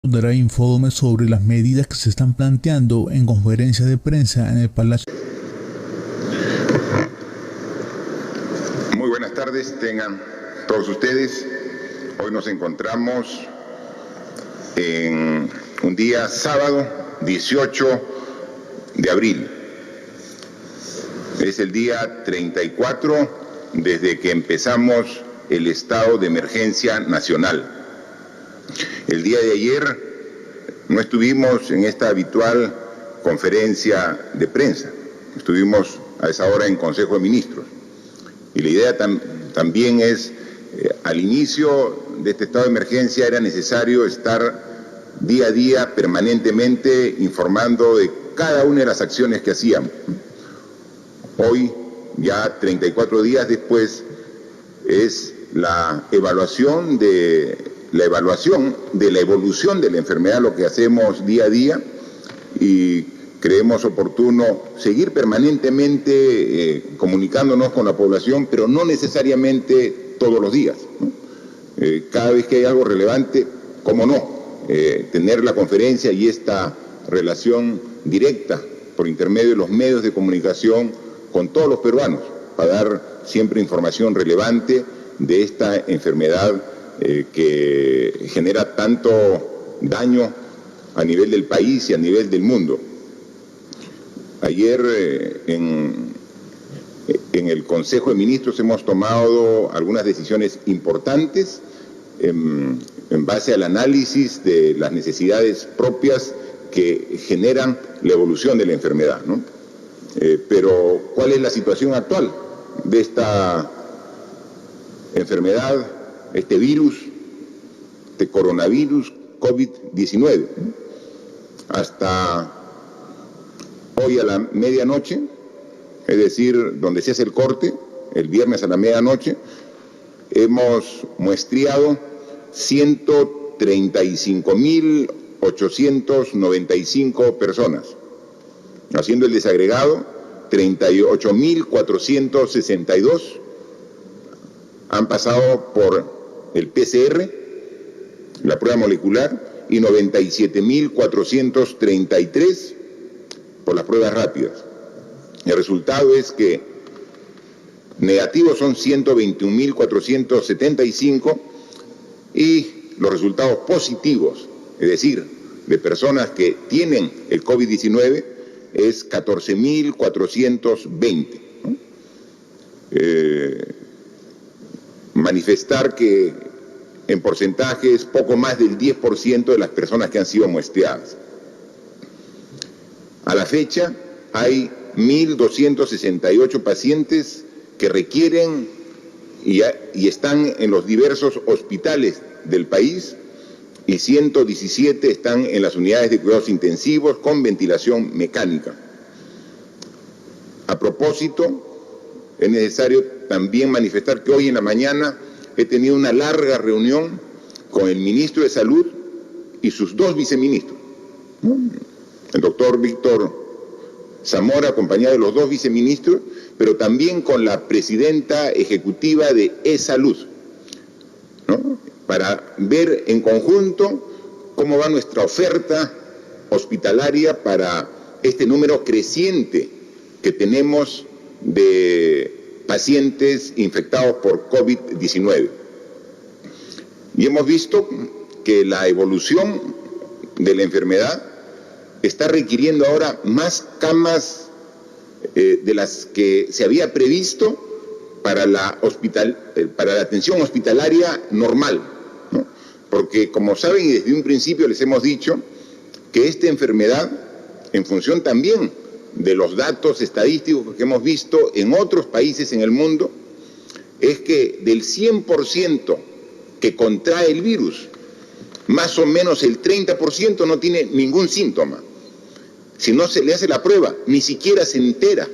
Dará informes sobre las medidas que se están planteando en conferencia de prensa en el Palacio. Muy buenas tardes, tengan todos ustedes. Hoy nos encontramos en un día sábado 18 de abril. Es el día 34 desde que empezamos el estado de emergencia nacional. El día de ayer no estuvimos en esta habitual conferencia de prensa, estuvimos a esa hora en Consejo de Ministros. Y la idea también es, al inicio de este estado de emergencia era necesario estar día a día permanentemente informando de cada una de las acciones que hacíamos. Hoy, ya 34 días después, es la evaluación de la evolución de la enfermedad, lo que hacemos día a día, y creemos oportuno seguir permanentemente comunicándonos con la población, pero no necesariamente todos los días, ¿no? Cada vez que hay algo relevante, cómo no, tener la conferencia y esta relación directa por intermedio de los medios de comunicación con todos los peruanos, para dar siempre información relevante de esta enfermedad que genera tanto daño a nivel del país y a nivel del mundo. Ayer en el Consejo de Ministros hemos tomado algunas decisiones importantes en base al análisis de las necesidades propias que generan la evolución de la enfermedad, ¿no? Pero ¿cuál es la situación actual de esta enfermedad, este virus, este coronavirus COVID-19? Hasta hoy a la medianoche, es decir, donde se hace el corte, el viernes a la medianoche, hemos muestreado 135.895 personas, haciendo el desagregado 38.462 han pasado por el PCR, la prueba molecular, y 97.433 por las pruebas rápidas. El resultado es que negativos son 121.475 y los resultados positivos, es decir, de personas que tienen el COVID-19, es 14.420. ¿no? Manifestar que en porcentaje es poco más del 10% de las personas que han sido muestreadas. A la fecha hay 1.268 pacientes que requieren y están en los diversos hospitales del país, y 117 están en las unidades de cuidados intensivos con ventilación mecánica. A propósito, es necesario también manifestar que hoy en la mañana he tenido una larga reunión con el ministro de Salud y sus dos viceministros, ¿no? El doctor Víctor Zamora, acompañado de los dos viceministros, pero también con la presidenta ejecutiva de E-Salud, ¿no? Para ver en conjunto cómo va nuestra oferta hospitalaria para este número creciente que tenemos de pacientes infectados por COVID-19. Y hemos visto que la evolución de la enfermedad está requiriendo ahora más camas de las que se había previsto para la atención hospitalaria normal, ¿no? Porque, como saben, y desde un principio les hemos dicho que esta enfermedad, en función también de los datos estadísticos que hemos visto en otros países en el mundo, es que del 100% que contrae el virus, más o menos el 30% no tiene ningún síntoma. Si no se le hace la prueba, ni siquiera se entera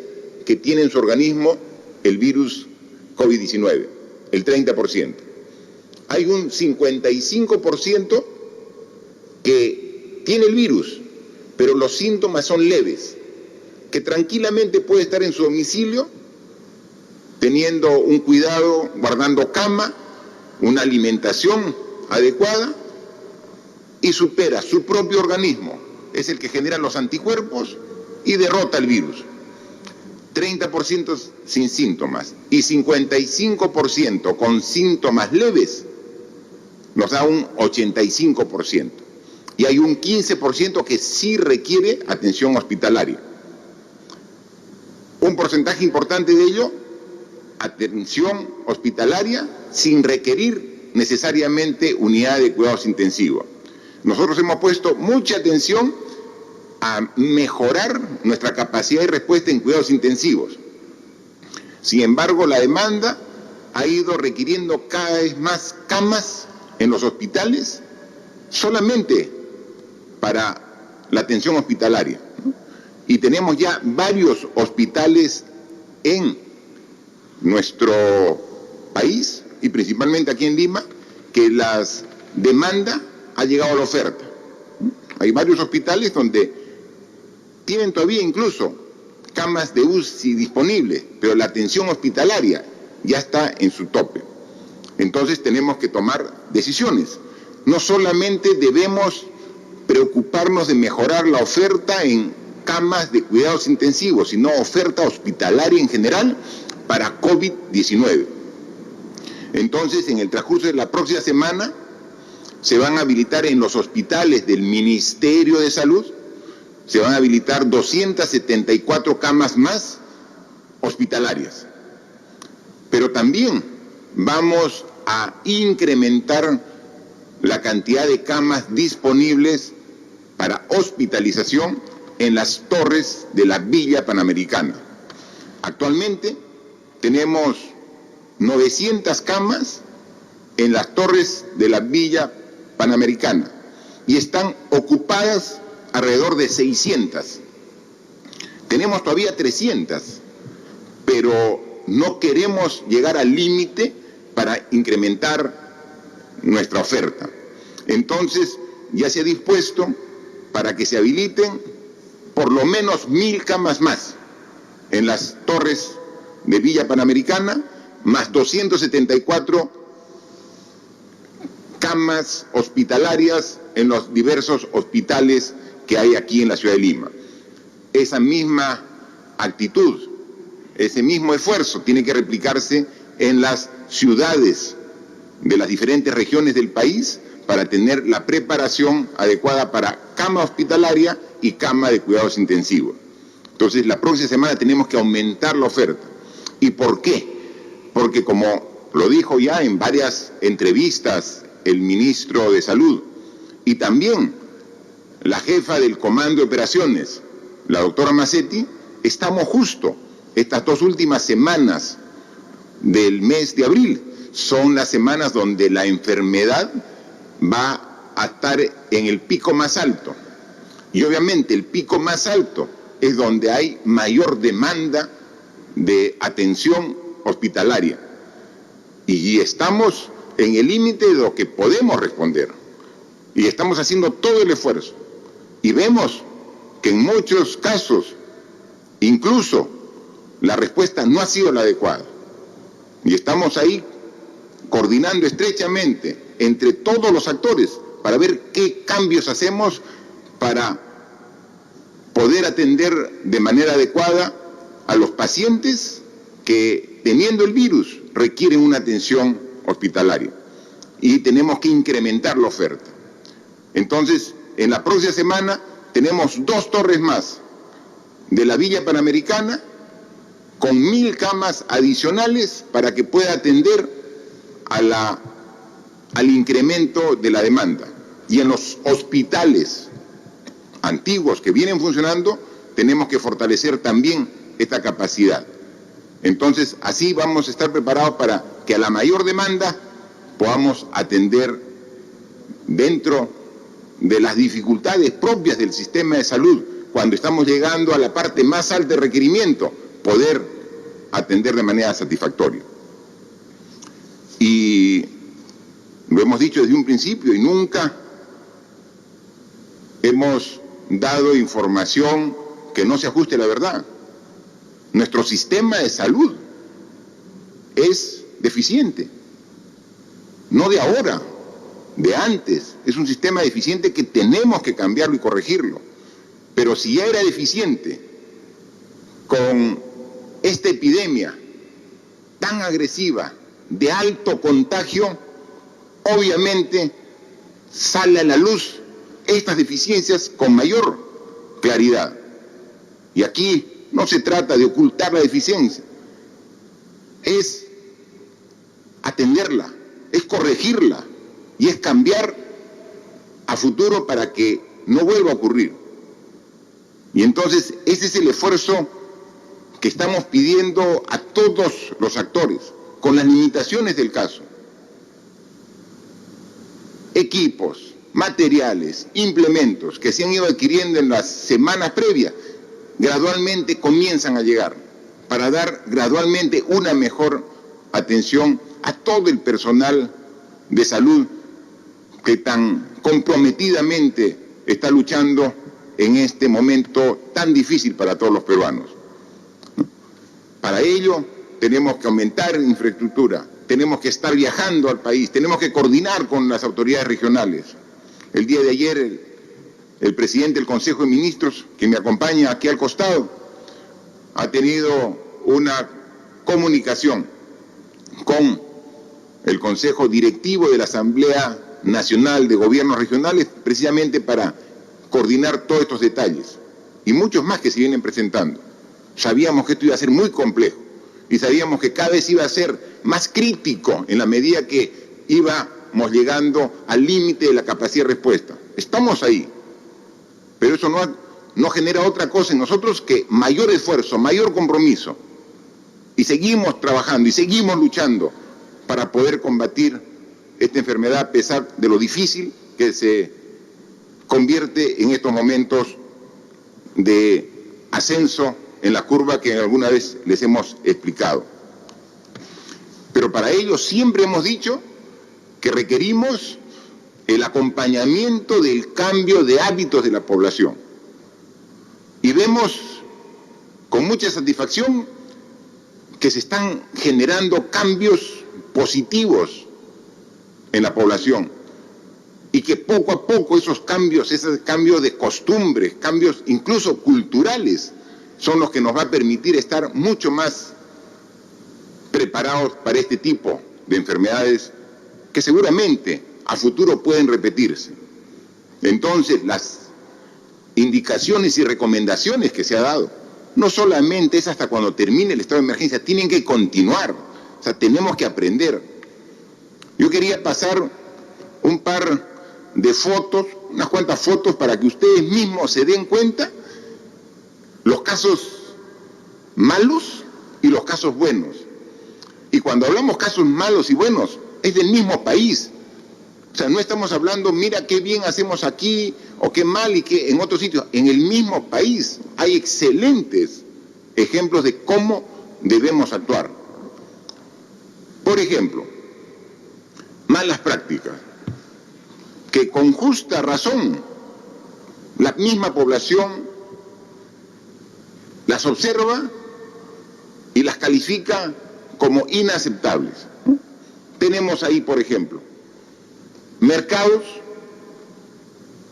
que tiene en su organismo el virus COVID-19, el 30%. Hay un 55% que tiene el virus, pero los síntomas son leves, que tranquilamente puede estar en su domicilio, teniendo un cuidado, guardando cama, una alimentación adecuada, y supera su propio organismo, es el que genera los anticuerpos y derrota el virus. 30% sin síntomas y 55% con síntomas leves, nos da un 85%. Y hay un 15% que sí requiere atención hospitalaria. Un porcentaje importante de ello, atención hospitalaria sin requerir necesariamente unidad de cuidados intensivos. Nosotros hemos puesto mucha atención a mejorar nuestra capacidad de respuesta en cuidados intensivos. Sin embargo, la demanda ha ido requiriendo cada vez más camas en los hospitales solamente para la atención hospitalaria. Y tenemos ya varios hospitales en nuestro país, y principalmente aquí en Lima, que la demanda ha llegado a la oferta. Hay varios hospitales donde tienen todavía incluso camas de UCI disponibles, pero la atención hospitalaria ya está en su tope. Entonces tenemos que tomar decisiones. No solamente debemos preocuparnos de mejorar la oferta en camas de cuidados intensivos, sino oferta hospitalaria en general para COVID-19. Entonces, en el transcurso de la próxima semana, se van a habilitar en los hospitales del Ministerio de Salud, se van a habilitar 274 camas más hospitalarias. Pero también vamos a incrementar la cantidad de camas disponibles para hospitalización en las torres de la Villa Panamericana. Actualmente tenemos 900 camas en las torres de la Villa Panamericana y están ocupadas alrededor de 600. Tenemos todavía 300, pero no queremos llegar al límite para incrementar nuestra oferta. Entonces, ya se ha dispuesto para que se habiliten por lo menos 1000 camas más en las torres de Villa Panamericana, más 274 camas hospitalarias en los diversos hospitales que hay aquí en la ciudad de Lima. Esa misma actitud, ese mismo esfuerzo tiene que replicarse en las ciudades de las diferentes regiones del país para tener la preparación adecuada para cama hospitalaria y cama de cuidados intensivos. Entonces, la próxima semana tenemos que aumentar la oferta. ¿Y por qué? Porque, como lo dijo ya en varias entrevistas el ministro de Salud y también la jefa del Comando de Operaciones, la doctora Mazzetti, estamos justo estas 2 últimas semanas del mes de abril. Son las semanas donde la enfermedad va a estar en el pico más alto. Y obviamente el pico más alto es donde hay mayor demanda de atención hospitalaria. Y estamos en el límite de lo que podemos responder. Y estamos haciendo todo el esfuerzo. Y vemos que en muchos casos, incluso, la respuesta no ha sido la adecuada. Y estamos ahí coordinando estrechamente entre todos los actores para ver qué cambios hacemos para poder atender de manera adecuada a los pacientes que, teniendo el virus, requieren una atención hospitalaria. Y tenemos que incrementar la oferta. Entonces, en la próxima semana tenemos 2 torres más de la Villa Panamericana con 1000 camas adicionales para que pueda atender al incremento de la demanda. Y en los hospitales antiguos que vienen funcionando, tenemos que fortalecer también esta capacidad. Entonces, así vamos a estar preparados para que a la mayor demanda podamos atender dentro de las dificultades propias del sistema de salud, cuando estamos llegando a la parte más alta de requerimiento, poder atender de manera satisfactoria. Y lo hemos dicho desde un principio y nunca hemos dado información que no se ajuste a la verdad. Nuestro sistema de salud es deficiente, no de ahora, de antes, es un sistema deficiente que tenemos que cambiarlo y corregirlo. Pero si ya era deficiente con esta epidemia tan agresiva, de alto contagio, obviamente sale a la luz estas deficiencias con mayor claridad. Y aquí no se trata de ocultar la deficiencia, es atenderla, es corregirla y es cambiar a futuro para que no vuelva a ocurrir. Y entonces ese es el esfuerzo que estamos pidiendo a todos los actores, con las limitaciones del caso. Equipos, materiales, implementos que se han ido adquiriendo en las semanas previas, gradualmente comienzan a llegar para dar gradualmente una mejor atención a todo el personal de salud que tan comprometidamente está luchando en este momento tan difícil para todos los peruanos. Para ello tenemos que aumentar infraestructura, tenemos que estar viajando al país, tenemos que coordinar con las autoridades regionales. El día de ayer el presidente del Consejo de Ministros, que me acompaña aquí al costado, ha tenido una comunicación con el Consejo Directivo de la Asamblea Nacional de Gobiernos Regionales, precisamente para coordinar todos estos detalles y muchos más que se vienen presentando. Sabíamos que esto iba a ser muy complejo y sabíamos que cada vez iba a ser más crítico en la medida que íbamos llegando al límite de la capacidad de respuesta. Estamos ahí, pero eso no genera otra cosa en nosotros que mayor esfuerzo, mayor compromiso. Y seguimos trabajando y seguimos luchando para poder combatir esta enfermedad a pesar de lo difícil que se convierte en estos momentos de ascenso en la curva que alguna vez les hemos explicado. Pero para ello siempre hemos dicho que requerimos el acompañamiento del cambio de hábitos de la población. Y vemos con mucha satisfacción que se están generando cambios positivos en la población y que poco a poco esos cambios de costumbres, cambios incluso culturales, son los que nos va a permitir estar mucho más preparados para este tipo de enfermedades que seguramente a futuro pueden repetirse. Entonces, las indicaciones y recomendaciones que se ha dado, no solamente es hasta cuando termine el estado de emergencia, tienen que continuar, o sea, tenemos que aprender. Yo quería pasar un par de fotos, unas cuantas fotos para que ustedes mismos se den cuenta los casos malos y los casos buenos. Y cuando hablamos casos malos y buenos, es del mismo país. O sea, no estamos hablando, mira qué bien hacemos aquí, o qué mal y qué en otros sitios. En el mismo país hay excelentes ejemplos de cómo debemos actuar. Por ejemplo, malas prácticas, que con justa razón la misma población las observa y las califica como inaceptables. Tenemos ahí, por ejemplo, mercados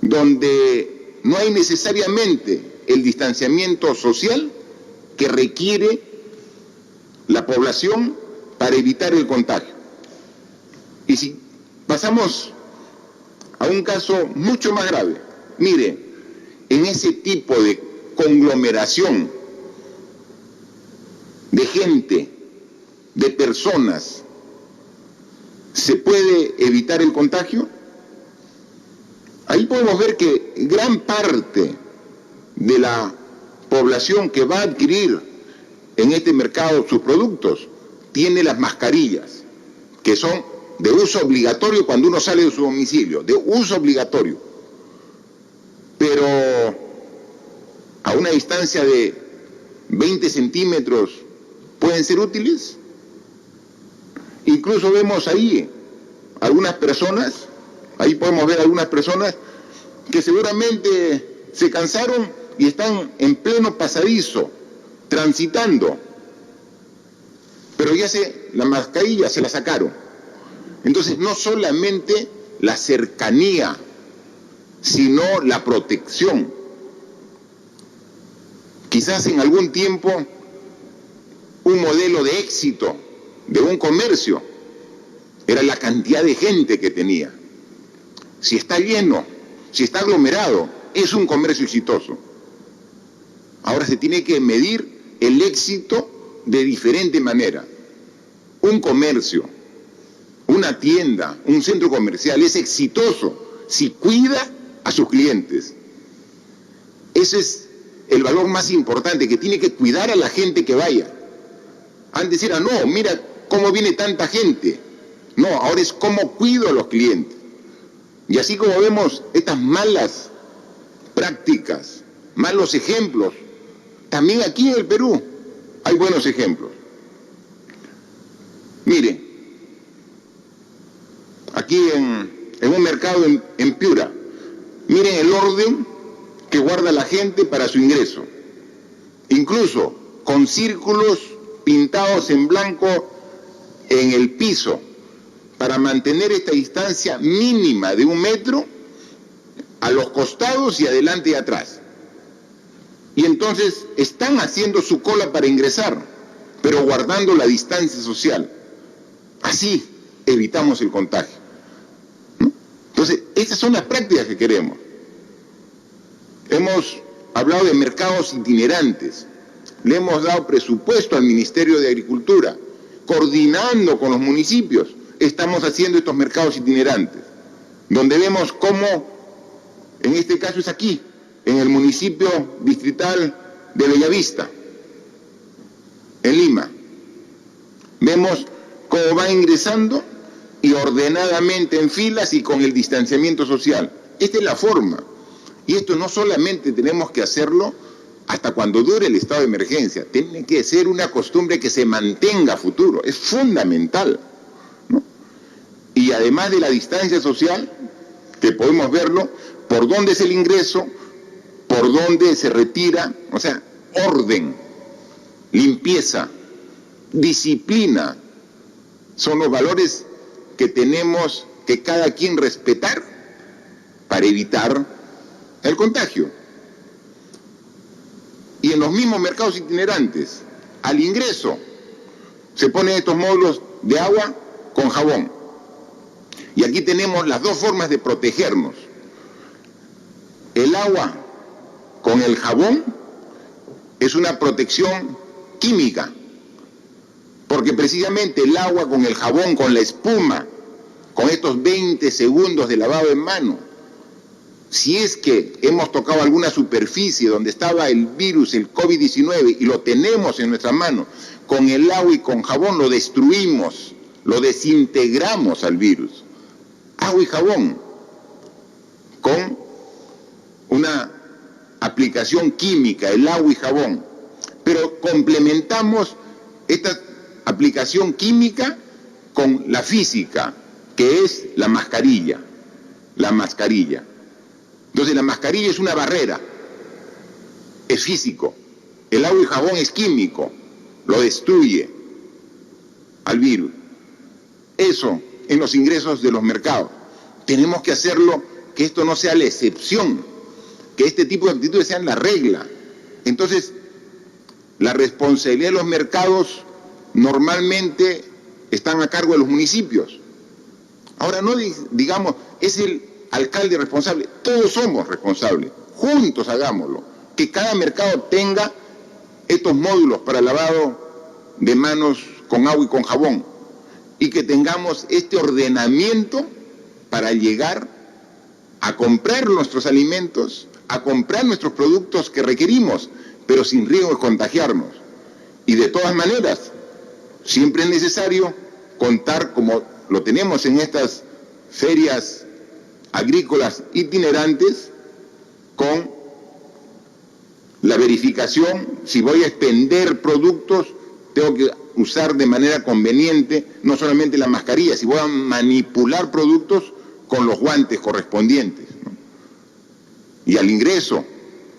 donde no hay necesariamente el distanciamiento social que requiere la población para evitar el contagio. Y si pasamos a un caso mucho más grave, mire, en ese tipo de conglomeración de gente, de personas, ¿se puede evitar el contagio? Ahí podemos ver que gran parte de la población que va a adquirir en este mercado sus productos tiene las mascarillas, que son de uso obligatorio cuando uno sale de su domicilio, de uso obligatorio. Pero a una distancia de 20 centímetros pueden ser útiles. Incluso vemos ahí algunas personas, ahí podemos ver algunas personas que seguramente se cansaron y están en pleno pasadizo, transitando, pero ya la mascarilla se la sacaron. Entonces no solamente la cercanía, sino la protección. Quizás en algún tiempo un modelo de éxito de un comercio era la cantidad de gente que tenía. Si está lleno, si está aglomerado, es un comercio exitoso. Ahora se tiene que medir el éxito de diferente manera. Un comercio, una tienda, un centro comercial es exitoso si cuida a sus clientes. Ese es el valor más importante, que tiene que cuidar a la gente que vaya. Antes era, no, mira cómo viene tanta gente. No, ahora es cómo cuido a los clientes. Y así como vemos estas malas prácticas, malos ejemplos, también aquí en el Perú hay buenos ejemplos. Mire, aquí en un mercado en Piura, miren el orden que guarda la gente para su ingreso. Incluso con círculos pintados en blanco en el piso, para mantener esta distancia mínima de 1 metro a los costados y adelante y atrás. Y entonces están haciendo su cola para ingresar, pero guardando la distancia social. Así evitamos el contagio, ¿no? Entonces, estas son las prácticas que queremos. Hemos hablado de mercados itinerantes. Le hemos dado presupuesto al Ministerio de Agricultura, coordinando con los municipios. Estamos haciendo estos mercados itinerantes, donde vemos cómo, en este caso es aquí, en el municipio distrital de Bellavista, en Lima. Vemos cómo va ingresando y ordenadamente en filas y con el distanciamiento social. Esta es la forma. Y esto no solamente tenemos que hacerlo hasta cuando dure el estado de emergencia, tiene que ser una costumbre que se mantenga a futuro, es fundamental, ¿no? Y además de la distancia social, que podemos verlo, por dónde es el ingreso, por dónde se retira, o sea, orden, limpieza, disciplina, son los valores que tenemos que cada quien respetar para evitar el contagio. Y en los mismos mercados itinerantes, al ingreso, se ponen estos módulos de agua con jabón. Y aquí tenemos las dos formas de protegernos. El agua con el jabón es una protección química, porque precisamente el agua con el jabón, con la espuma, con estos 20 segundos de lavado en mano, si es que hemos tocado alguna superficie donde estaba el virus, el COVID-19, y lo tenemos en nuestra mano, con el agua y con jabón lo destruimos, lo desintegramos al virus. Agua y jabón, con una aplicación química, el agua y jabón. Pero complementamos esta aplicación química con la física, que es la mascarilla. La mascarilla. Entonces la mascarilla es una barrera, es físico. El agua y jabón es químico, lo destruye al virus. Eso en los ingresos de los mercados. Tenemos que hacerlo, que esto no sea la excepción, que este tipo de actitudes sean la regla. Entonces, la responsabilidad de los mercados normalmente están a cargo de los municipios. Ahora no digamos, es el alcalde responsable, todos somos responsables, juntos hagámoslo, que cada mercado tenga estos módulos para lavado de manos con agua y con jabón, y que tengamos este ordenamiento para llegar a comprar nuestros alimentos, a comprar nuestros productos que requerimos, pero sin riesgo de contagiarnos. Y de todas maneras, siempre es necesario contar, como lo tenemos en estas ferias agrícolas itinerantes, con la verificación. Si voy a extender productos, tengo que usar de manera conveniente no solamente la mascarilla, si voy a manipular productos, con los guantes correspondientes, ¿no? Y al ingreso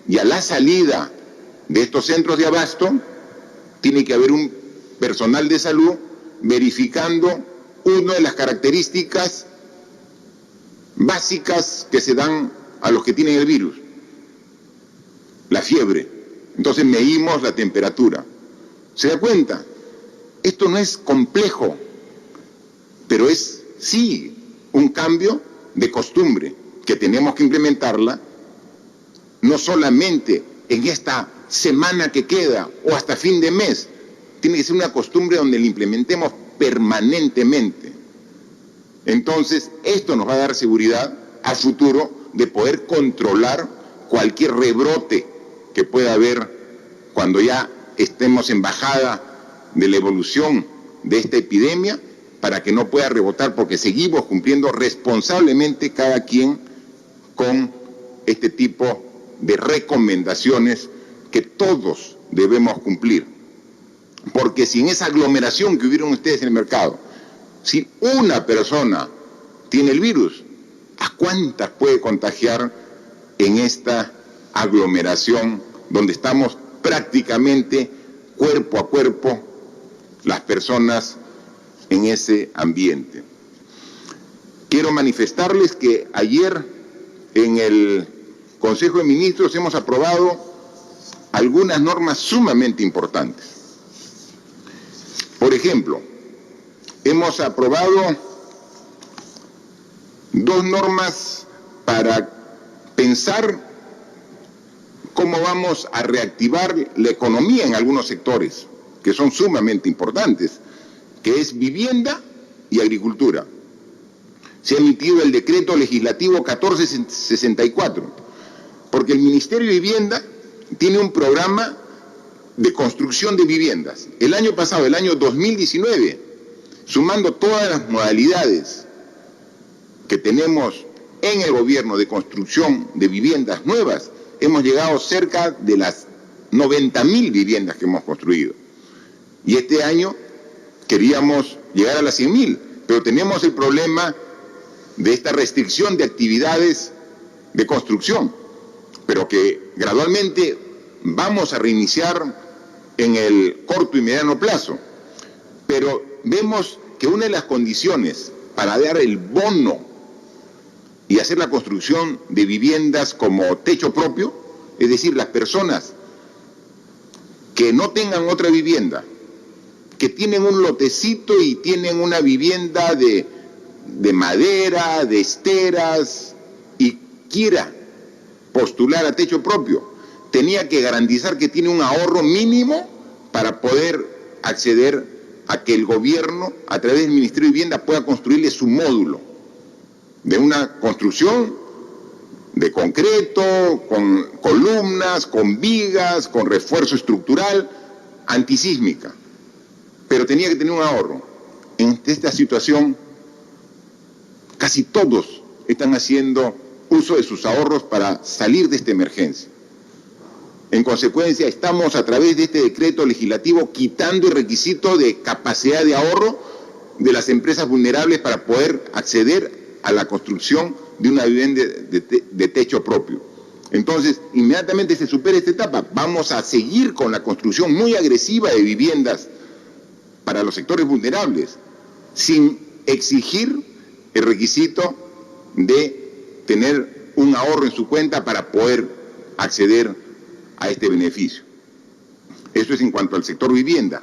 y a la salida de estos centros de abasto, tiene que haber un personal de salud verificando una de las características básicas que se dan a los que tienen el virus. La fiebre. Entonces medimos la temperatura. ¿Se da cuenta? Esto no es complejo, pero es sí un cambio de costumbre que tenemos que implementarla no solamente en esta semana que queda o hasta fin de mes. Tiene que ser una costumbre donde la implementemos permanentemente. Entonces, esto nos va a dar seguridad a futuro de poder controlar cualquier rebrote que pueda haber cuando ya estemos en bajada de la evolución de esta epidemia, para que no pueda rebotar, porque seguimos cumpliendo responsablemente cada quien con este tipo de recomendaciones que todos debemos cumplir. Porque si en esa aglomeración que hubieron ustedes en el mercado, si una persona tiene el virus, ¿a cuántas puede contagiar en esta aglomeración donde estamos prácticamente cuerpo a cuerpo las personas en ese ambiente? Quiero manifestarles que ayer en el Consejo de Ministros hemos aprobado algunas normas sumamente importantes. Por ejemplo, hemos aprobado 2 normas para pensar cómo vamos a reactivar la economía en algunos sectores que son sumamente importantes, que es vivienda y agricultura. Se ha emitido el decreto legislativo 1464, porque el Ministerio de Vivienda tiene un programa de construcción de viviendas. El año pasado, el año 2019, sumando todas las modalidades que tenemos en el gobierno de construcción de viviendas nuevas, hemos llegado cerca de las 90.000 viviendas que hemos construido. Y este año queríamos llegar a las 100.000, pero tenemos el problema de esta restricción de actividades de construcción, pero que gradualmente vamos a reiniciar en el corto y mediano plazo. Pero vemos que una de las condiciones para dar el bono y hacer la construcción de viviendas como techo propio, es decir, las personas que no tengan otra vivienda, que tienen un lotecito y tienen una vivienda de madera, de esteras, y quiera postular a techo propio, tenía que garantizar que tiene un ahorro mínimo para poder acceder a que el gobierno, a través del Ministerio de Vivienda, pueda construirle su módulo de una construcción de concreto, con columnas, con vigas, con refuerzo estructural, antisísmica. Pero tenía que tener un ahorro. En esta situación, casi todos están haciendo uso de sus ahorros para salir de esta emergencia. En consecuencia, estamos a través de este decreto legislativo quitando el requisito de capacidad de ahorro de las empresas vulnerables para poder acceder a la construcción de una vivienda de techo propio. Entonces, inmediatamente se supera esta etapa, vamos a seguir con la construcción muy agresiva de viviendas para los sectores vulnerables, sin exigir el requisito de tener un ahorro en su cuenta para poder acceder a este beneficio. Eso es en cuanto al sector vivienda.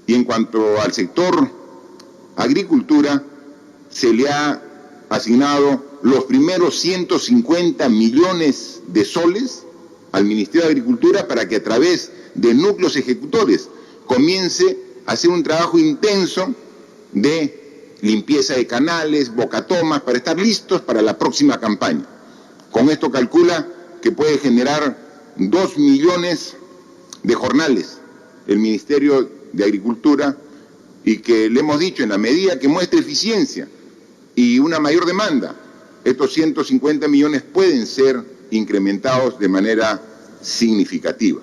Y en cuanto al sector agricultura, se le ha asignado los primeros 150 millones de soles al Ministerio de Agricultura para que a través de núcleos ejecutores comience a hacer un trabajo intenso de limpieza de canales, bocatomas, para estar listos para la próxima campaña. Con esto calcula que puede generar 2 millones de jornales el Ministerio de Agricultura, y que le hemos dicho, en la medida que muestre eficiencia y una mayor demanda, estos 150 millones pueden ser incrementados de manera significativa.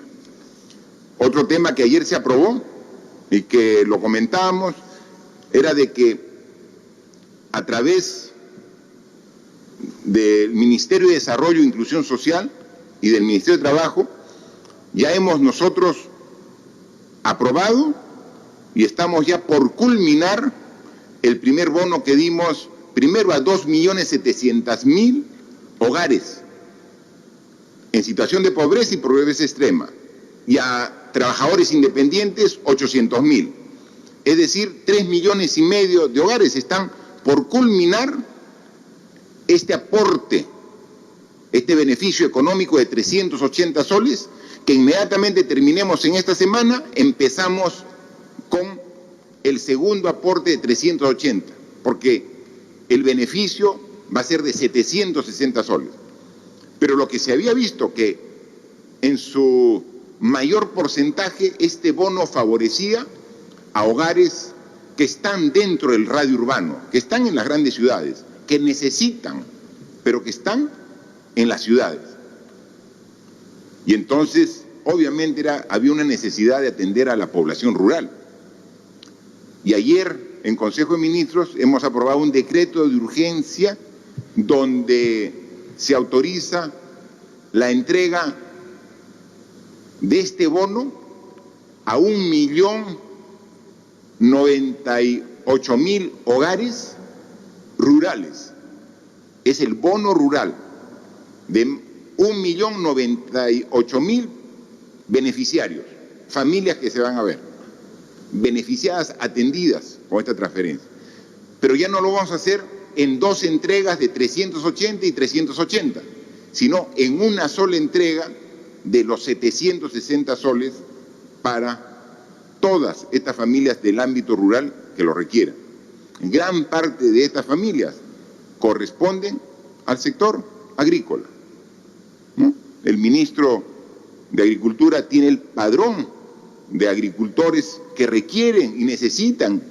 Otro tema que ayer se aprobó y que lo comentábamos era de que a través del Ministerio de Desarrollo e Inclusión Social y del Ministerio de Trabajo ya hemos nosotros aprobado y estamos ya por culminar el primer bono que dimos primero a 2.700.000 hogares en situación de pobreza y pobreza extrema, y a trabajadores independientes 800.000. Es decir, 3,5 millones de hogares están por culminar este aporte, este beneficio económico de 380 soles, que inmediatamente terminemos en esta semana, empezamos con el segundo aporte de 380, porque el beneficio va a ser de 760 soles. Pero lo que se había visto que en su mayor porcentaje este bono favorecía a hogares que están dentro del radio urbano, que están en las grandes ciudades, que necesitan, pero que están en las ciudades. Y entonces, obviamente, había una necesidad de atender a la población rural. Y ayer, en Consejo de Ministros, hemos aprobado un decreto de urgencia donde se autoriza la entrega de este bono a 1.098.000 hogares rurales. Es el bono rural de 1.098.000 beneficiarios, familias que se van a ver beneficiadas, atendidas con esta transferencia. Pero ya no lo vamos a hacer en 2 entregas de 380 y 380, sino en una sola entrega de los 760 soles para todas estas familias del ámbito rural que lo requieran. Gran parte de estas familias corresponden al sector agrícola, ¿no? El ministro de Agricultura tiene el padrón de agricultores que requieren y necesitan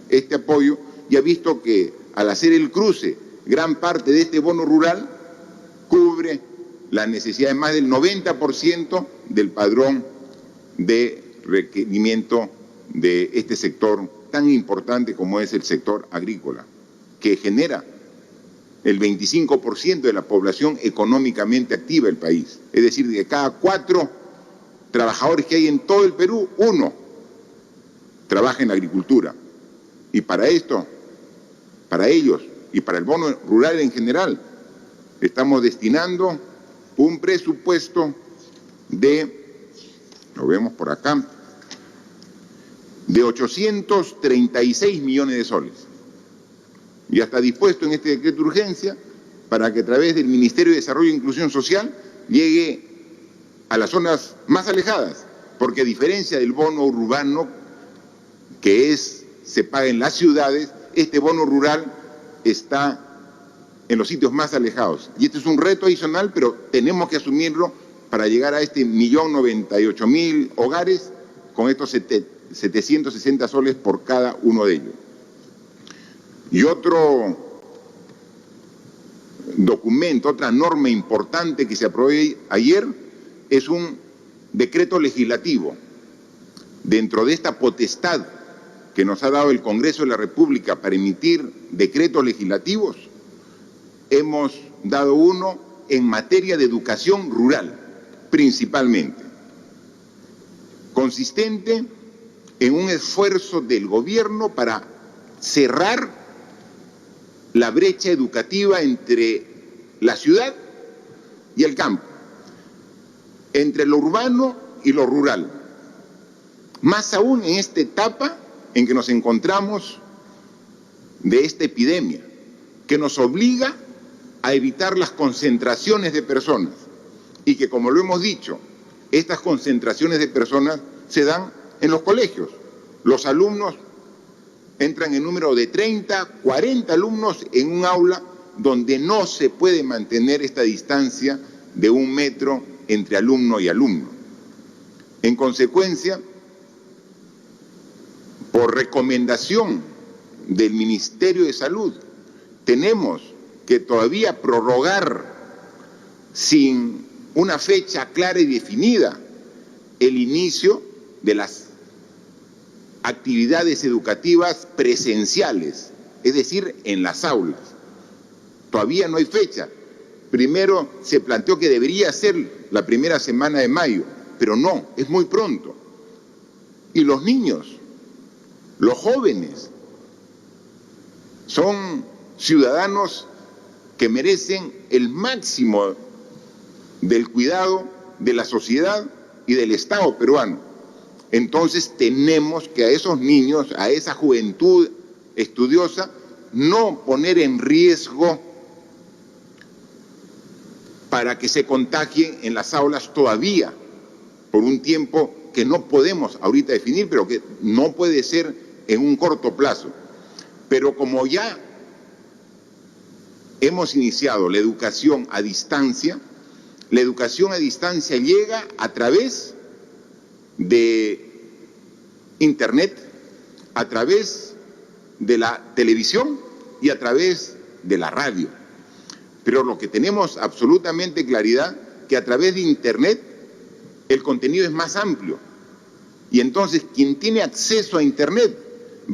este apoyo, y ha visto que al hacer el cruce, gran parte de este bono rural cubre la necesidad de más del 90% del padrón de requerimiento de este sector tan importante como es el sector agrícola, que genera el 25% de la población económicamente activa del país. Es decir, de cada 4 trabajadores que hay en todo el Perú, 1 trabaja en la agricultura. Y para esto, para ellos y para el bono rural en general, estamos destinando un presupuesto de, lo vemos por acá, de 836 millones de soles. Ya está dispuesto en este decreto de urgencia para que a través del Ministerio de Desarrollo e Inclusión Social llegue a las zonas más alejadas, porque a diferencia del bono urbano, que se paga en las ciudades, este bono rural está en los sitios más alejados. Y este es un reto adicional, pero tenemos que asumirlo para llegar a este 1.098.000 hogares con estos 760 soles por cada uno de ellos. Y otro documento, otra norma importante que se aprobó ayer, es un decreto legislativo. Dentro de esta potestad que nos ha dado el Congreso de la República para emitir decretos legislativos, hemos dado uno en materia de educación rural, principalmente, consistente en un esfuerzo del gobierno para cerrar la brecha educativa entre la ciudad y el campo, entre lo urbano y lo rural. Más aún en esta etapa en que nos encontramos de esta epidemia, que nos obliga a evitar las concentraciones de personas, y que, como lo hemos dicho, estas concentraciones de personas se dan en los colegios. Los alumnos entran en número de 30, 40 alumnos en un aula donde no se puede mantener esta distancia de 1 metro entre alumno y alumno. En consecuencia, por recomendación del Ministerio de Salud, tenemos que todavía prorrogar sin una fecha clara y definida el inicio de las actividades educativas presenciales, es decir, en las aulas. Todavía no hay fecha. Primero se planteó que debería ser la primera semana de mayo, pero no, es muy pronto. Y los niños, los jóvenes, son ciudadanos que merecen el máximo del cuidado de la sociedad y del Estado peruano. Entonces tenemos que a esos niños, a esa juventud estudiosa, no poner en riesgo para que se contagien en las aulas todavía, por un tiempo que no podemos ahorita definir, pero que no puede ser en un corto plazo. Pero como ya hemos iniciado la educación a distancia llega a través de Internet, a través de la televisión y a través de la radio. Pero lo que tenemos absolutamente claridad, que a través de Internet el contenido es más amplio. Y entonces quien tiene acceso a Internet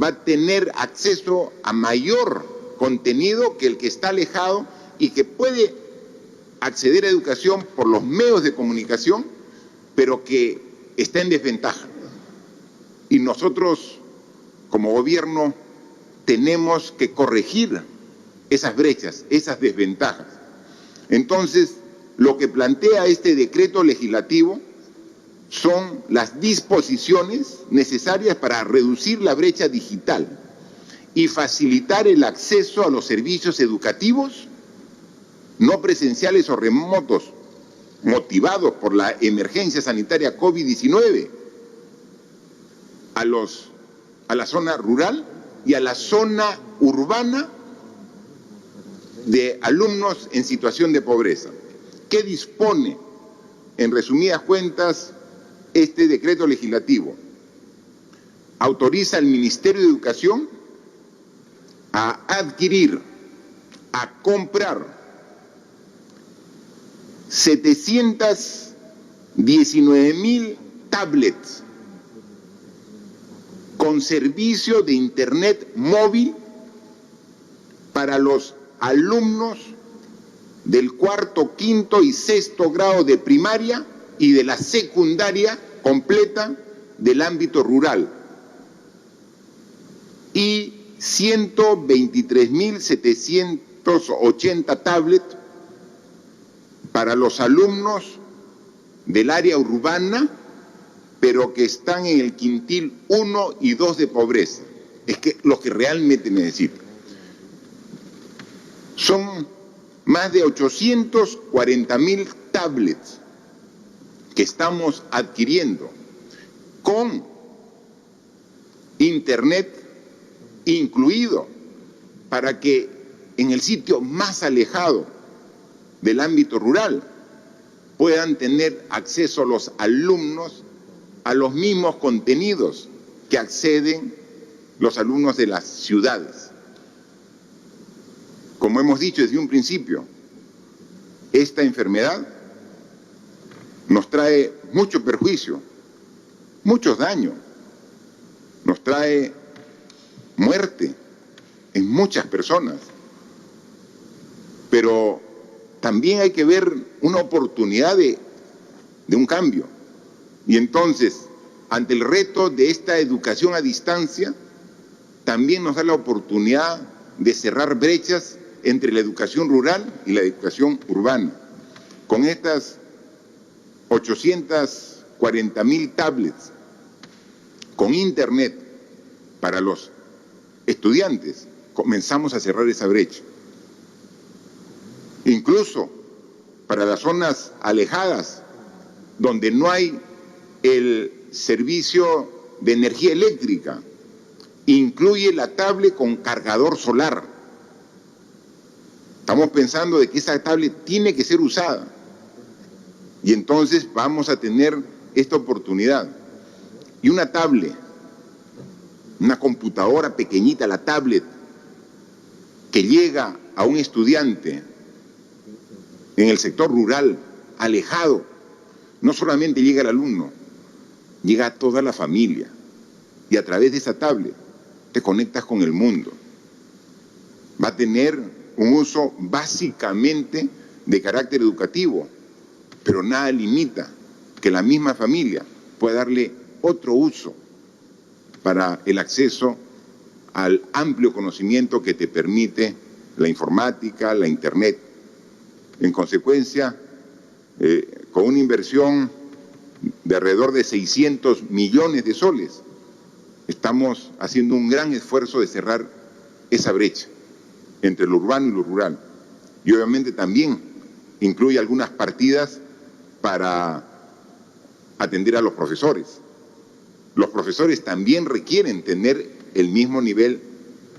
va a tener acceso a mayor contenido que el que está alejado y que puede acceder a educación por los medios de comunicación, pero que está en desventaja. Y nosotros, como gobierno, tenemos que corregir esas brechas, esas desventajas. Entonces, lo que plantea este decreto legislativo son las disposiciones necesarias para reducir la brecha digital y facilitar el acceso a los servicios educativos no presenciales o remotos motivados por la emergencia sanitaria COVID-19 a la zona rural y a la zona urbana de alumnos en situación de pobreza. ¿Qué dispone, en resumidas cuentas, este decreto legislativo? Autoriza al Ministerio de Educación a adquirir, a comprar 719.000 tablets con servicio de Internet móvil para los alumnos del cuarto, quinto y sexto grado de primaria y de la secundaria completa del ámbito rural, y 123.780 tablets para los alumnos del área urbana, pero que están en el quintil 1 y 2 de pobreza. Es que los que realmente necesitan. Son más de 840.000 tablets que estamos adquiriendo con Internet incluido, para que en el sitio más alejado del ámbito rural puedan tener acceso los alumnos a los mismos contenidos que acceden los alumnos de las ciudades. Como hemos dicho desde un principio, esta enfermedad nos trae mucho perjuicio, muchos daños, nos trae muerte en muchas personas, pero también hay que ver una oportunidad de un cambio. Y entonces, ante el reto de esta educación a distancia, también nos da la oportunidad de cerrar brechas entre la educación rural y la educación urbana. Con estas 840.000 tablets con Internet para los estudiantes, comenzamos a cerrar esa brecha. Incluso para las zonas alejadas, donde no hay el servicio de energía eléctrica, incluye la tablet con cargador solar. Estamos pensando de que esa tablet tiene que ser usada. Y entonces vamos a tener esta oportunidad. Y una tablet, una computadora pequeñita, la tablet, que llega a un estudiante en el sector rural, alejado, no solamente llega al alumno, llega a toda la familia. Y a través de esa tablet te conectas con el mundo. Va a tener un uso básicamente de carácter educativo, pero nada limita que la misma familia pueda darle otro uso para el acceso al amplio conocimiento que te permite la informática, la Internet. En consecuencia, con una inversión de alrededor de 600 millones de soles, estamos haciendo un gran esfuerzo de cerrar esa brecha entre lo urbano y lo rural. Y obviamente también incluye algunas partidas para atender a los profesores. Los profesores también requieren tener el mismo nivel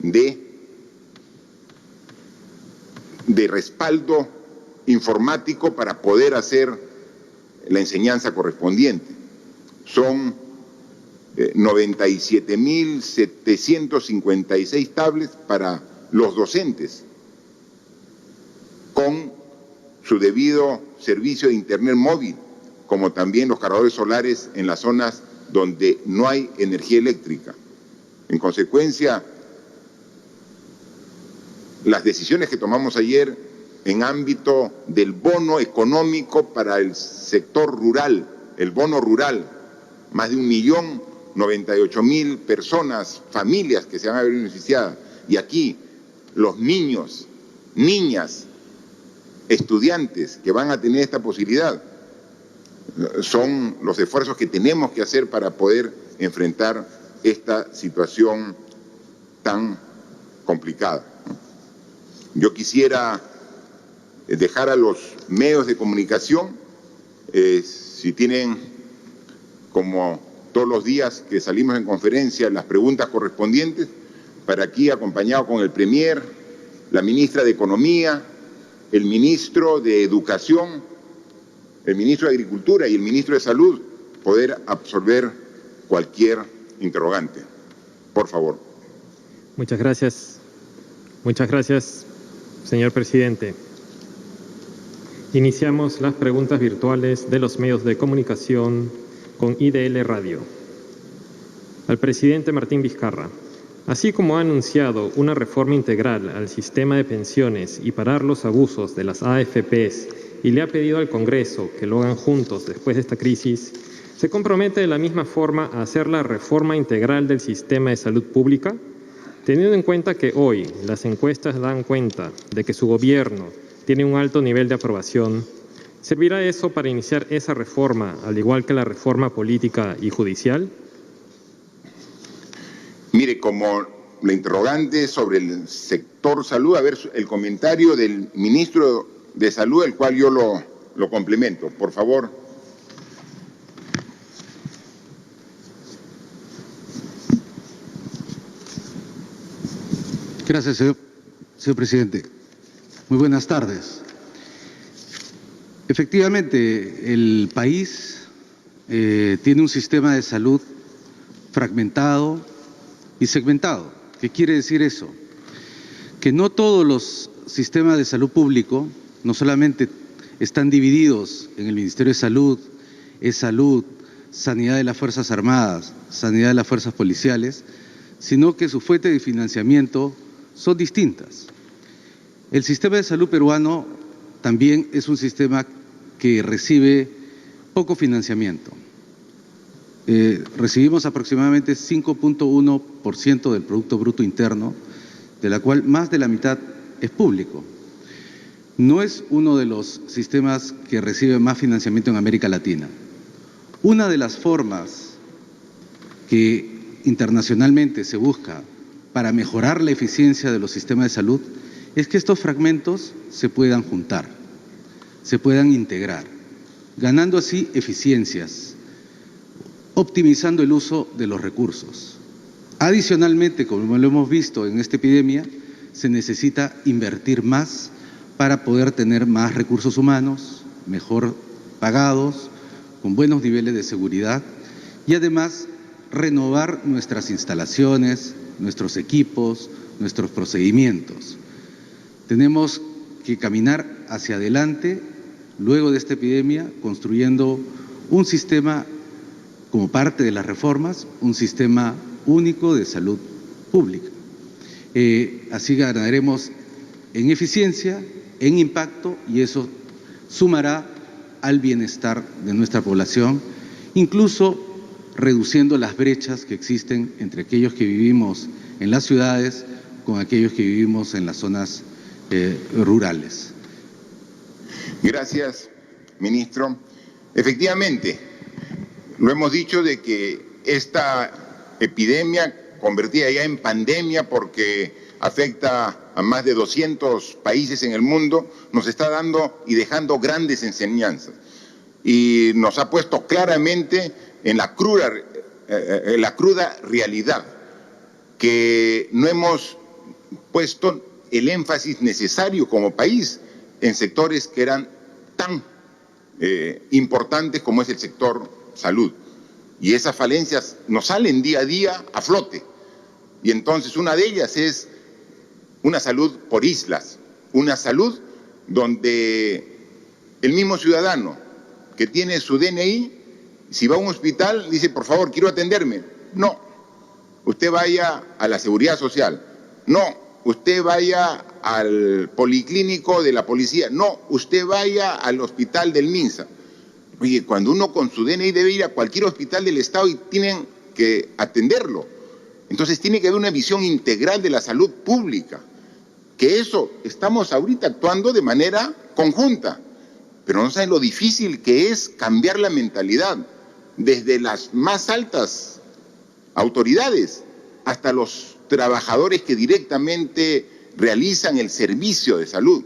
de respaldo informático para poder hacer la enseñanza correspondiente. Son 97.756 tablets para los docentes, con su debido servicio de internet móvil, como también los cargadores solares en las zonas donde no hay energía eléctrica. En consecuencia, las decisiones que tomamos ayer en ámbito del bono económico para el sector rural, el bono rural, más de 1.098.000 personas, familias que se van a ver beneficiadas, y aquí los niños, niñas, estudiantes que van a tener esta posibilidad, son los esfuerzos que tenemos que hacer para poder enfrentar esta situación tan complicada. Yo quisiera dejar a los medios de comunicación, si tienen, como todos los días que salimos en conferencia, las preguntas correspondientes, para aquí acompañado con el Premier, la ministra de Economía, el ministro de Educación, el ministro de Agricultura y el ministro de Salud, poder absorber cualquier interrogante. Por favor. Muchas gracias. Muchas gracias, señor presidente. Iniciamos las preguntas virtuales de los medios de comunicación con IDL Radio. Al presidente Martín Vizcarra. Así como ha anunciado una reforma integral al sistema de pensiones y parar los abusos de las AFPs y le ha pedido al Congreso que lo hagan juntos después de esta crisis, ¿se compromete de la misma forma a hacer la reforma integral del sistema de salud pública? Teniendo en cuenta que hoy las encuestas dan cuenta de que su gobierno tiene un alto nivel de aprobación, ¿servirá eso para iniciar esa reforma, al igual que la reforma política y judicial? Mire, como la interrogante sobre el sector salud, a ver el comentario del ministro de Salud, el cual yo lo complemento. Por favor. Gracias, señor presidente. Muy buenas tardes. Efectivamente, el país tiene un sistema de salud fragmentado y segmentado. ¿Qué quiere decir eso? Que no todos los sistemas de salud público no solamente están divididos en el Ministerio de Salud, salud, sanidad de las Fuerzas Armadas, sanidad de las Fuerzas Policiales, sino que sus fuentes de financiamiento son distintas. El sistema de salud peruano también es un sistema que recibe poco financiamiento. Recibimos aproximadamente 5.1% del Producto Bruto Interno, de la cual más de la mitad es público. No es uno de los sistemas que recibe más financiamiento en América Latina. Una de las formas que internacionalmente se busca para mejorar la eficiencia de los sistemas de salud es que estos fragmentos se puedan juntar, se puedan integrar, ganando así eficiencias, optimizando el uso de los recursos. Adicionalmente, como lo hemos visto en esta epidemia, se necesita invertir más para poder tener más recursos humanos, mejor pagados, con buenos niveles de seguridad y además renovar nuestras instalaciones, nuestros equipos, nuestros procedimientos. Tenemos que caminar hacia adelante, luego de esta epidemia, construyendo un sistema, como parte de las reformas, un sistema único de salud pública. Así ganaremos en eficiencia, en impacto, y eso sumará al bienestar de nuestra población, incluso reduciendo las brechas que existen entre aquellos que vivimos en las ciudades con aquellos que vivimos en las zonas rurales. Gracias, ministro. Efectivamente, lo hemos dicho de que esta epidemia convertida ya en pandemia porque afecta a más de 200 países en el mundo, nos está dando y dejando grandes enseñanzas. Y nos ha puesto claramente en la cruda realidad que no hemos puesto el énfasis necesario como país en sectores que eran tan importantes como es el sector salud. Y esas falencias nos salen día a día a flote. Y entonces una de ellas es una salud por islas, una salud donde el mismo ciudadano que tiene su DNI, si va a un hospital, dice, por favor, quiero atenderme. No, usted vaya a la Seguridad Social. No, usted vaya al policlínico de la policía. No, usted vaya al hospital del MINSA. Oye, cuando uno con su DNI debe ir a cualquier hospital del Estado y tienen que atenderlo. Entonces tiene que haber una visión integral de la salud pública. Que eso estamos ahorita actuando de manera conjunta. Pero no saben lo difícil que es cambiar la mentalidad desde las más altas autoridades hasta los trabajadores que directamente realizan el servicio de salud,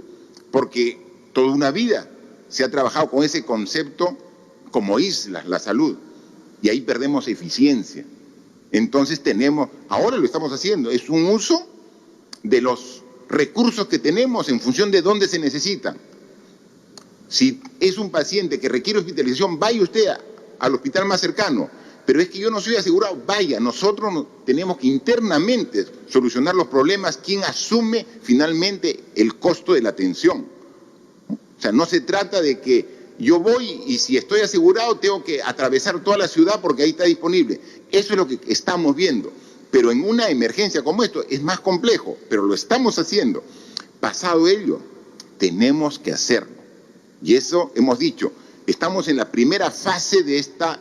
porque toda una vida se ha trabajado con ese concepto como islas, la salud, y ahí perdemos eficiencia. Entonces ahora lo estamos haciendo, es un uso de los recursos que tenemos en función de dónde se necesitan. Si es un paciente que requiere hospitalización, vaya usted al hospital más cercano. Pero es que yo no soy asegurado, vaya, nosotros tenemos que internamente solucionar los problemas. ¿Quién asume finalmente el costo de la atención? O sea, no se trata de que yo voy y si estoy asegurado tengo que atravesar toda la ciudad porque ahí está disponible. Eso es lo que estamos viendo. Pero en una emergencia como esto es más complejo, pero lo estamos haciendo. Pasado ello, tenemos que hacerlo. Y eso hemos dicho, estamos en la primera fase de esta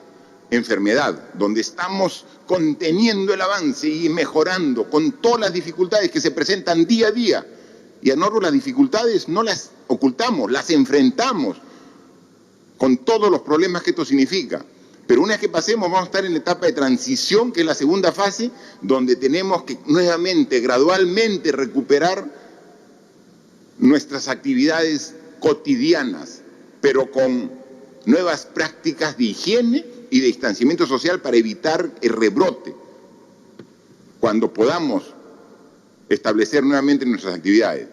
enfermedad, donde estamos conteniendo el avance y mejorando con todas las dificultades que se presentan día a día. Y a nosotros las dificultades no las ocultamos, las enfrentamos con todos los problemas que esto significa. Pero una vez que pasemos vamos a estar en la etapa de transición, que es la segunda fase, donde tenemos que nuevamente, gradualmente recuperar nuestras actividades cotidianas, pero con nuevas prácticas de higiene y de distanciamiento social para evitar el rebrote cuando podamos establecer nuevamente nuestras actividades.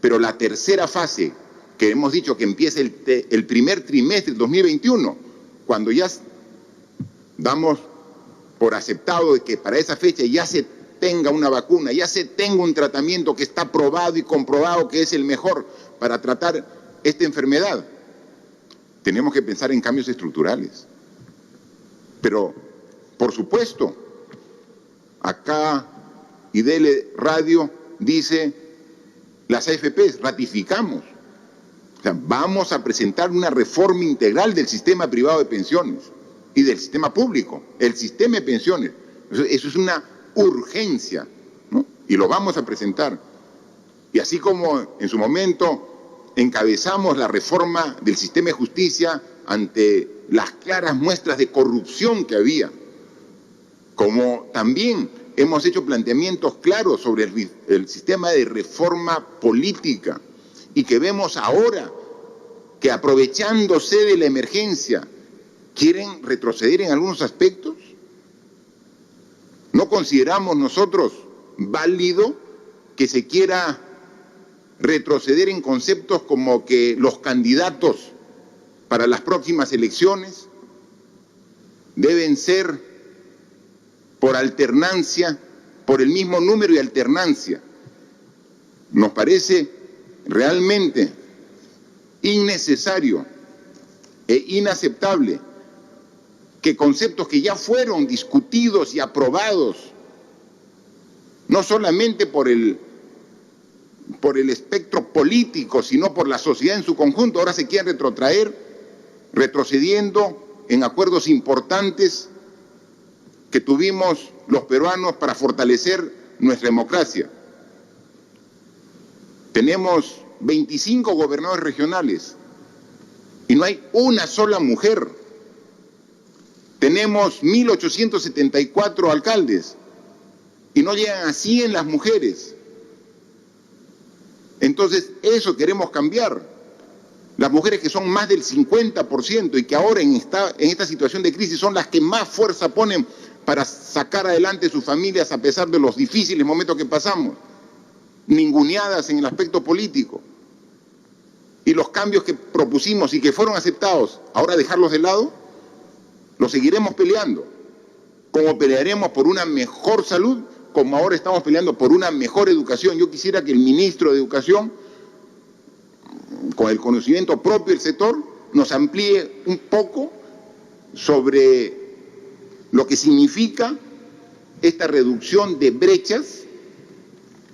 Pero la tercera fase, que hemos dicho que empieza el primer trimestre del 2021, cuando ya damos por aceptado de que para esa fecha ya se tenga una vacuna, ya se tenga un tratamiento que está probado y comprobado que es el mejor para tratar esta enfermedad, tenemos que pensar en cambios estructurales. Pero, por supuesto, acá IDL Radio dice, las AFPs ratificamos. O sea, vamos a presentar una reforma integral del sistema privado de pensiones y del sistema público, el sistema de pensiones. Eso es una urgencia, ¿no? Y lo vamos a presentar. Y así como en su momento encabezamos la reforma del sistema de justicia ante las claras muestras de corrupción que había, como también hemos hecho planteamientos claros sobre el sistema de reforma política y que vemos ahora que aprovechándose de la emergencia quieren retroceder en algunos aspectos. ¿No consideramos nosotros válido que se quiera retroceder en conceptos como que los candidatos para las próximas elecciones deben ser por alternancia, por el mismo número y alternancia? Nos parece realmente innecesario e inaceptable que conceptos que ya fueron discutidos y aprobados, no solamente por el espectro político, sino por la sociedad en su conjunto, ahora se quieren retrocediendo en acuerdos importantes que tuvimos los peruanos para fortalecer nuestra democracia. Tenemos 25 gobernadores regionales y no hay una sola mujer. Tenemos 1.874 alcaldes y no llegan a 100 las mujeres. Entonces, eso queremos cambiar. Las mujeres que son más del 50% y que ahora en esta situación de crisis son las que más fuerza ponen para sacar adelante sus familias a pesar de los difíciles momentos que pasamos, ninguneadas en el aspecto político. Y los cambios que propusimos y que fueron aceptados, ahora dejarlos de lado, los seguiremos peleando, como pelearemos por una mejor salud, como ahora estamos peleando por una mejor educación. Yo quisiera que el ministro de Educación, con el conocimiento propio del sector, nos amplíe un poco sobre lo que significa esta reducción de brechas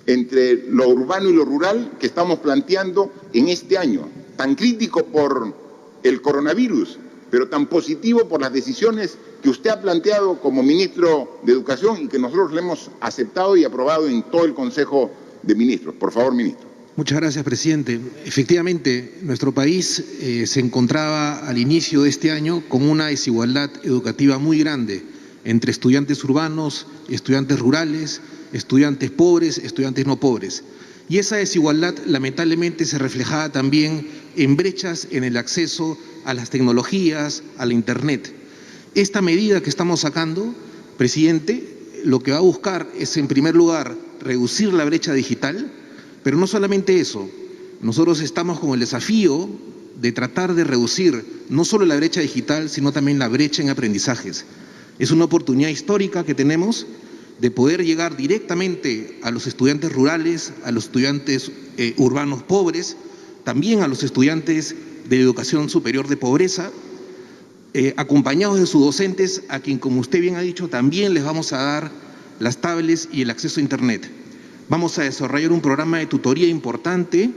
entre lo urbano y lo rural que estamos planteando en este año, tan crítico por el coronavirus, pero tan positivo por las decisiones que usted ha planteado como ministro de Educación y que nosotros le hemos aceptado y aprobado en todo el Consejo de Ministros. Por favor, ministro. Muchas gracias, presidente. Efectivamente, nuestro país se encontraba al inicio de este año con una desigualdad educativa muy grande entre estudiantes urbanos, estudiantes rurales, estudiantes pobres, estudiantes no pobres. Y esa desigualdad lamentablemente se reflejaba también en brechas en el acceso a las tecnologías, a la Internet. Esta medida que estamos sacando, presidente, lo que va a buscar es, en primer lugar, reducir la brecha digital, pero no solamente eso. Nosotros estamos con el desafío de tratar de reducir no solo la brecha digital, sino también la brecha en aprendizajes. Es una oportunidad histórica que tenemos de poder llegar directamente a los estudiantes rurales, a los estudiantes urbanos pobres, también a los estudiantes de educación superior de pobreza, acompañados de sus docentes, a quien, como usted bien ha dicho, también les vamos a dar las tablets y el acceso a Internet. Vamos a desarrollar un programa de tutoría importante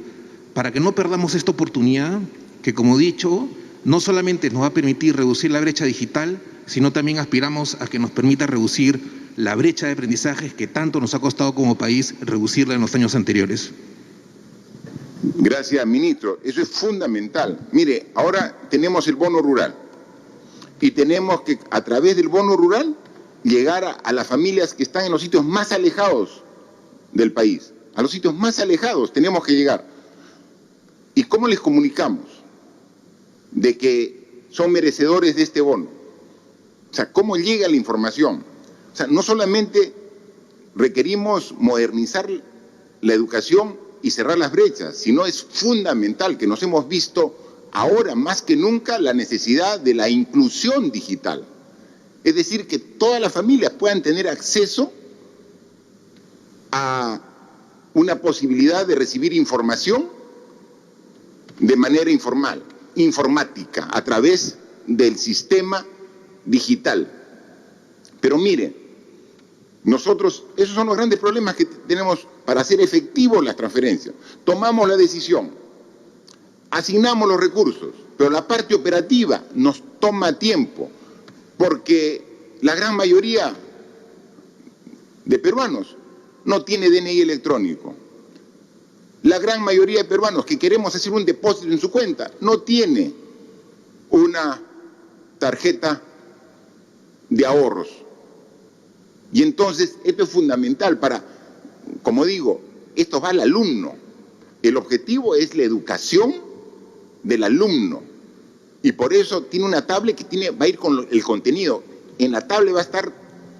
para que no perdamos esta oportunidad que, como he dicho, no solamente nos va a permitir reducir la brecha digital, sino también aspiramos a que nos permita reducir la brecha de aprendizajes que tanto nos ha costado como país reducirla en los años anteriores. Gracias, ministro. Eso es fundamental. Mire, ahora tenemos el bono rural y tenemos que, a través del bono rural, llegar a las familias que están en los sitios más alejados del país. A los sitios más alejados tenemos que llegar. ¿Y cómo les comunicamos de que son merecedores de este bono? O sea, ¿cómo llega la información? O sea, no solamente requerimos modernizar la educación y cerrar las brechas, sino es fundamental que nos hemos visto ahora más que nunca la necesidad de la inclusión digital. Es decir, que todas las familias puedan tener acceso a una posibilidad de recibir información de manera informal, informática, a través del sistema digital. Pero mire, nosotros, esos son los grandes problemas que tenemos para hacer efectivos las transferencias. Tomamos la decisión, asignamos los recursos, pero la parte operativa nos toma tiempo, porque la gran mayoría de peruanos no tiene DNI electrónico. La gran mayoría de peruanos que queremos hacer un depósito en su cuenta no tiene una tarjeta de ahorros. Y entonces esto es fundamental para, como digo, esto va al alumno. El objetivo es la educación del alumno. Y por eso tiene una tablet que va a ir con el contenido. En la tablet va a estar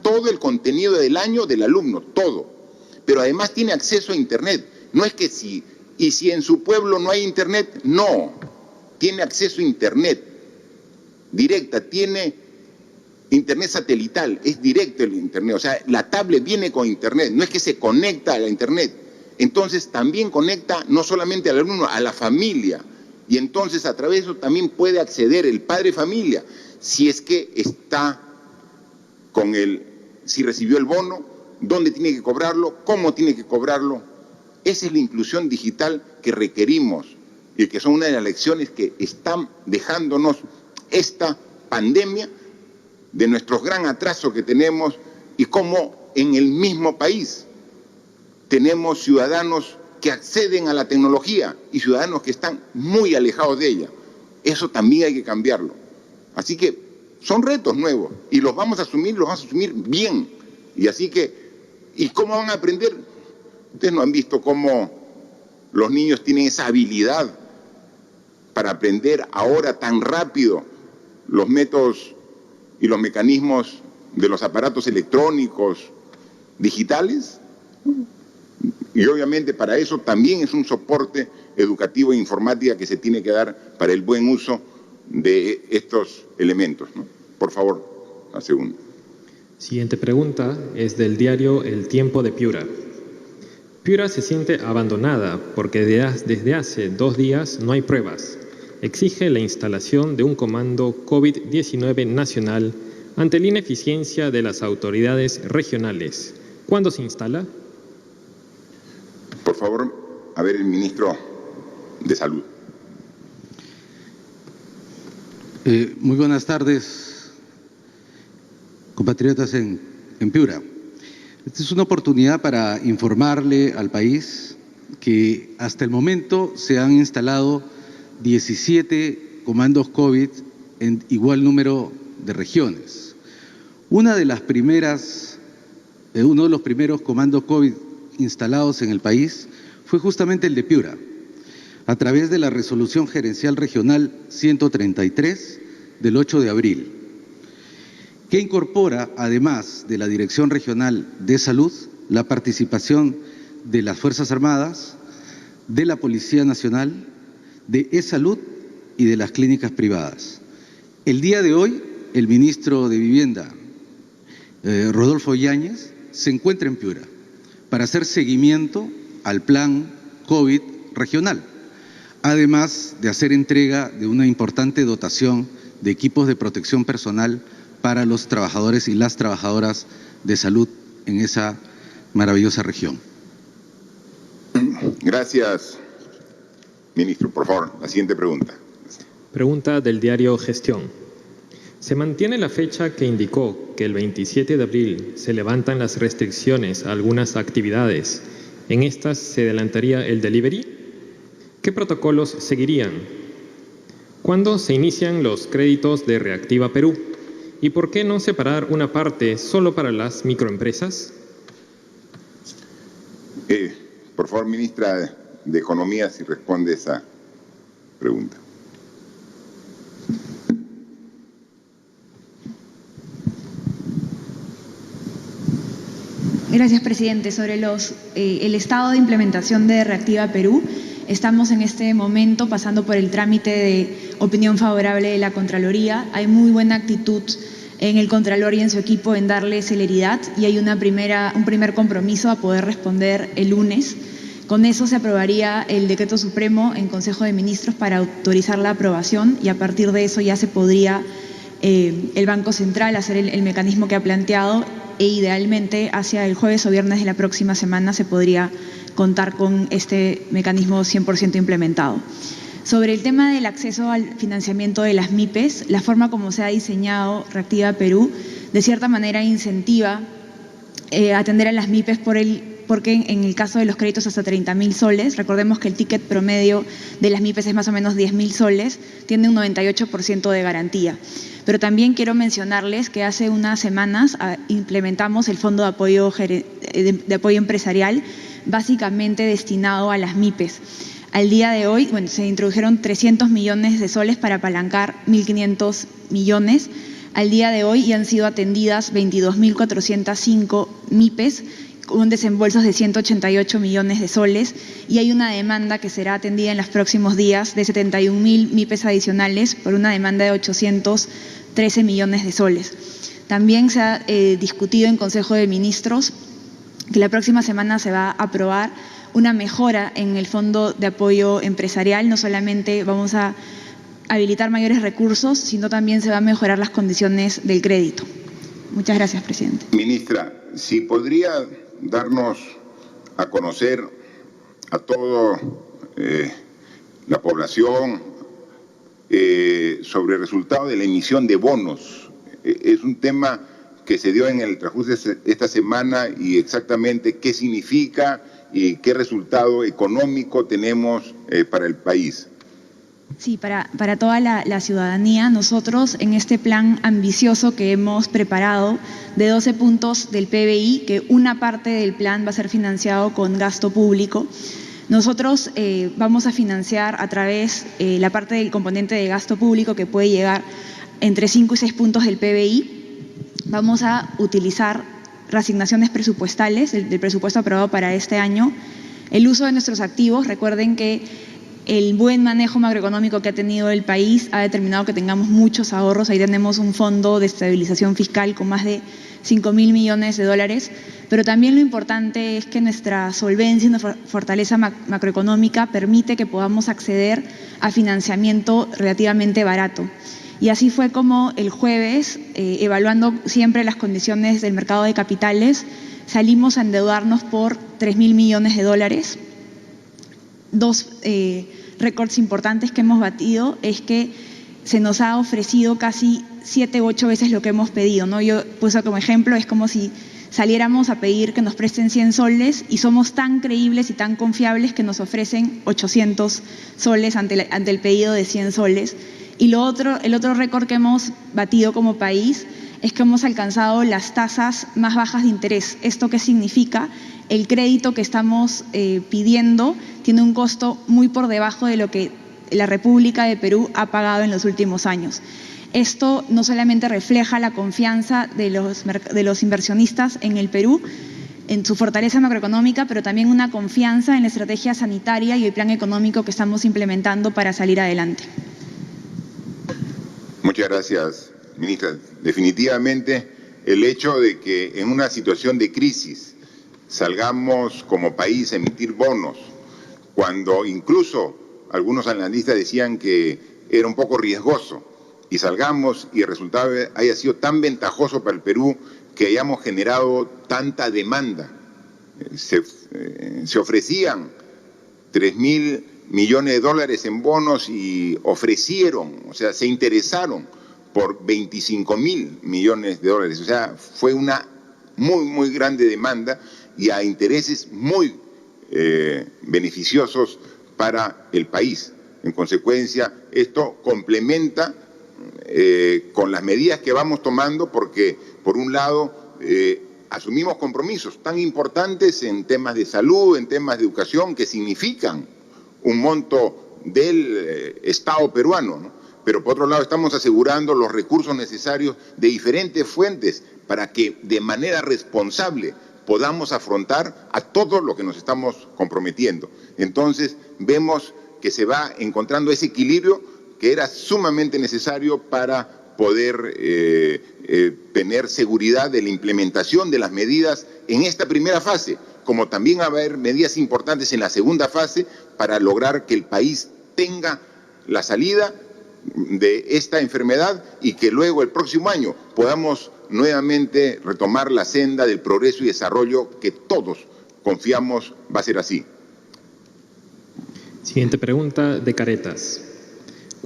todo el contenido del año del alumno, todo. Pero además tiene acceso a Internet. No es que si en su pueblo no hay Internet, no. Tiene acceso a Internet directa, tiene Internet satelital, es directo el Internet. O sea, la tablet viene con Internet, no es que se conecta a la Internet. Entonces también conecta no solamente al alumno, a la familia. Y entonces a través de eso también puede acceder el padre de familia, si es que está con si recibió el bono, dónde tiene que cobrarlo, cómo tiene que cobrarlo. Esa es la inclusión digital que requerimos y que son una de las lecciones que están dejándonos esta pandemia, de nuestros gran atrasos que tenemos y cómo en el mismo país tenemos ciudadanos que acceden a la tecnología y ciudadanos que están muy alejados de ella. Eso también hay que cambiarlo. Así que son retos nuevos y los vamos a asumir bien. Y así que, ¿y cómo van a aprender? Ustedes no han visto cómo los niños tienen esa habilidad para aprender ahora tan rápido los métodos y los mecanismos de los aparatos electrónicos digitales. Y obviamente para eso también es un soporte educativo e informática que se tiene que dar para el buen uso de estos elementos, ¿no? Por favor, la segunda. Siguiente pregunta es del diario El Tiempo de Piura. Piura se siente abandonada porque desde hace 2 días no hay pruebas. Exige la instalación de un comando COVID-19 nacional ante la ineficiencia de las autoridades regionales. ¿Cuándo se instala? Por favor, a ver el ministro de Salud. Muy buenas tardes, compatriotas en Piura. Esta es una oportunidad para informarle al país que hasta el momento se han instalado 17 comandos COVID en igual número de regiones. Uno de los primeros comandos COVID instalados en el país fue justamente el de Piura, a través de la Resolución Gerencial Regional 133 del 8 de abril, que incorpora, además de la Dirección Regional de Salud, la participación de las Fuerzas Armadas, de la Policía Nacional, de E-Salud y de las clínicas privadas. El día de hoy, el ministro de Vivienda, Rodolfo Yáñez, se encuentra en Piura para hacer seguimiento al plan COVID regional, además de hacer entrega de una importante dotación de equipos de protección personal para los trabajadores y las trabajadoras de salud en esa maravillosa región. Gracias, ministro. Por favor, la siguiente pregunta. Pregunta del diario Gestión. ¿Se mantiene la fecha que indicó que el 27 de abril se levantan las restricciones a algunas actividades? ¿En estas se adelantaría el delivery? ¿Qué protocolos seguirían? ¿Cuándo se inician los créditos de Reactiva Perú? ¿Y por qué no separar una parte solo para las microempresas? Por favor, ministra de Economía, si responde esa pregunta. Gracias, presidente. Sobre el estado de implementación de Reactiva Perú, estamos en este momento pasando por el trámite de opinión favorable de la Contraloría. Hay muy buena actitud en el Contralor y en su equipo en darle celeridad y hay un primer compromiso a poder responder el lunes. Con eso se aprobaría el decreto supremo en Consejo de Ministros para autorizar la aprobación y a partir de eso ya se podría el Banco Central hacer el mecanismo que ha planteado e idealmente hacia el jueves o viernes de la próxima semana se podría contar con este mecanismo 100% implementado. Sobre el tema del acceso al financiamiento de las MIPES, la forma como se ha diseñado Reactiva Perú, de cierta manera incentiva atender a las MIPES porque en el caso de los créditos hasta 30.000 soles, recordemos que el ticket promedio de las MIPES es más o menos 10.000 soles, tiene un 98% de garantía. Pero también quiero mencionarles que hace unas semanas implementamos el Fondo de Apoyo Empresarial, básicamente destinado a las MIPES. Al día de hoy, se introdujeron 300 millones de soles para apalancar 1.500 millones. Al día de hoy ya han sido atendidas 22.405 MIPES, con desembolsos de 188 millones de soles y hay una demanda que será atendida en los próximos días de 71.000 MIPES adicionales por una demanda de 813 millones de soles. También se ha discutido en Consejo de Ministros que la próxima semana se va a aprobar una mejora en el Fondo de Apoyo Empresarial. No solamente vamos a habilitar mayores recursos, sino también se van a mejorar las condiciones del crédito. Muchas gracias, presidente. Ministra, si podría darnos a conocer a toda la población sobre el resultado de la emisión de bonos. Es un tema que se dio en el transcurso de esta semana y exactamente qué significa y qué resultado económico tenemos para el país. Sí, para toda la ciudadanía, nosotros en este plan ambicioso que hemos preparado de 12 puntos del PBI, que una parte del plan va a ser financiado con gasto público, nosotros vamos a financiar a través la parte del componente de gasto público que puede llegar entre 5 y 6 puntos del PBI. Vamos a utilizar reasignaciones presupuestales del presupuesto aprobado para este año, el uso de nuestros activos. Recuerden que el buen manejo macroeconómico que ha tenido el país ha determinado que tengamos muchos ahorros. Ahí tenemos un fondo de estabilización fiscal con más de 5.000 millones de dólares, pero también lo importante es que nuestra solvencia y nuestra fortaleza macroeconómica permite que podamos acceder a financiamiento relativamente barato. Y así fue como el jueves, evaluando siempre las condiciones del mercado de capitales, salimos a endeudarnos por 3.000 millones de dólares. Dos récords importantes que hemos batido es que se nos ha ofrecido casi 7 u 8 veces lo que hemos pedido, ¿no? Yo puse como ejemplo, es como si saliéramos a pedir que nos presten 100 soles y somos tan creíbles y tan confiables que nos ofrecen 800 soles ante el pedido de 100 soles. Y el otro récord que hemos batido como país es que hemos alcanzado las tasas más bajas de interés. ¿Esto qué significa? El crédito que estamos pidiendo tiene un costo muy por debajo de lo que la República de Perú ha pagado en los últimos años. Esto no solamente refleja la confianza de los inversionistas en el Perú, en su fortaleza macroeconómica, pero también una confianza en la estrategia sanitaria y el plan económico que estamos implementando para salir adelante. Muchas gracias, ministra. Definitivamente, el hecho de que en una situación de crisis salgamos como país a emitir bonos, cuando incluso algunos analistas decían que era un poco riesgoso, y salgamos y el resultado haya sido tan ventajoso para el Perú que hayamos generado tanta demanda. Se ofrecían 3.000 millones de dólares en bonos y ofrecieron, o sea, se interesaron por 25.000 millones de dólares. O sea, fue una muy grande demanda y a intereses muy beneficiosos para el país. En consecuencia, esto complementa con las medidas que vamos tomando porque, por un lado, asumimos compromisos tan importantes en temas de salud, en temas de educación, que significan un monto del Estado peruano, ¿no? Pero por otro lado estamos asegurando los recursos necesarios de diferentes fuentes para que de manera responsable podamos afrontar a todo lo que nos estamos comprometiendo. Entonces vemos que se va encontrando ese equilibrio que era sumamente necesario para poder tener seguridad de la implementación de las medidas en esta primera fase, como también va a haber medidas importantes en la segunda fase para lograr que el país tenga la salida de esta enfermedad y que luego el próximo año podamos nuevamente retomar la senda del progreso y desarrollo que todos confiamos va a ser así. Siguiente pregunta de Caretas.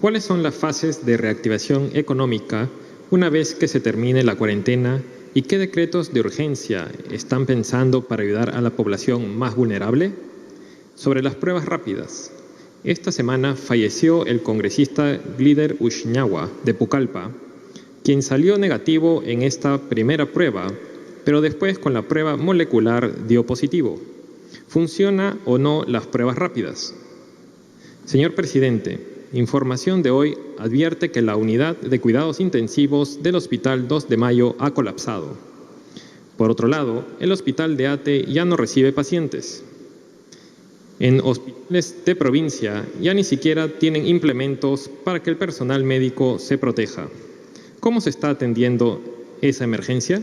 ¿Cuáles son las fases de reactivación económica una vez que se termine la cuarentena y qué decretos de urgencia están pensando para ayudar a la población más vulnerable? Sobre las pruebas rápidas. Esta semana falleció el congresista Glider Ushñagua de Pucallpa, quien salió negativo en esta primera prueba, pero después con la prueba molecular dio positivo. ¿Funciona o no las pruebas rápidas? Señor presidente, información de hoy advierte que la unidad de cuidados intensivos del Hospital 2 de Mayo ha colapsado. Por otro lado, el Hospital de Ate ya no recibe pacientes. En hospitales de provincia ya ni siquiera tienen implementos para que el personal médico se proteja. ¿Cómo se está atendiendo esa emergencia?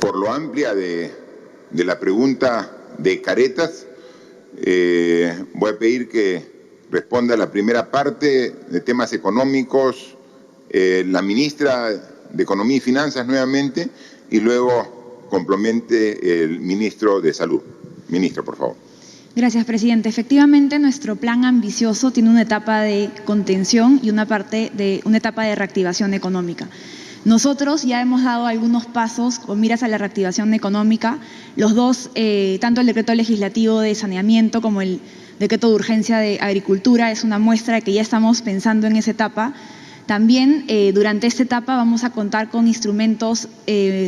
Por lo amplia de la pregunta de Caretas, voy a pedir que responda a la primera parte de temas económicos la ministra de Economía y Finanzas nuevamente y luego complemente el ministro de Salud. Ministro, por favor. Gracias, presidente. Efectivamente, nuestro plan ambicioso tiene una etapa de contención y una etapa de reactivación económica. Nosotros ya hemos dado algunos pasos con miras a la reactivación económica. Los dos, tanto el decreto legislativo de saneamiento como el decreto de urgencia de agricultura, es una muestra de que ya estamos pensando en esa etapa. También durante esta etapa vamos a contar con instrumentos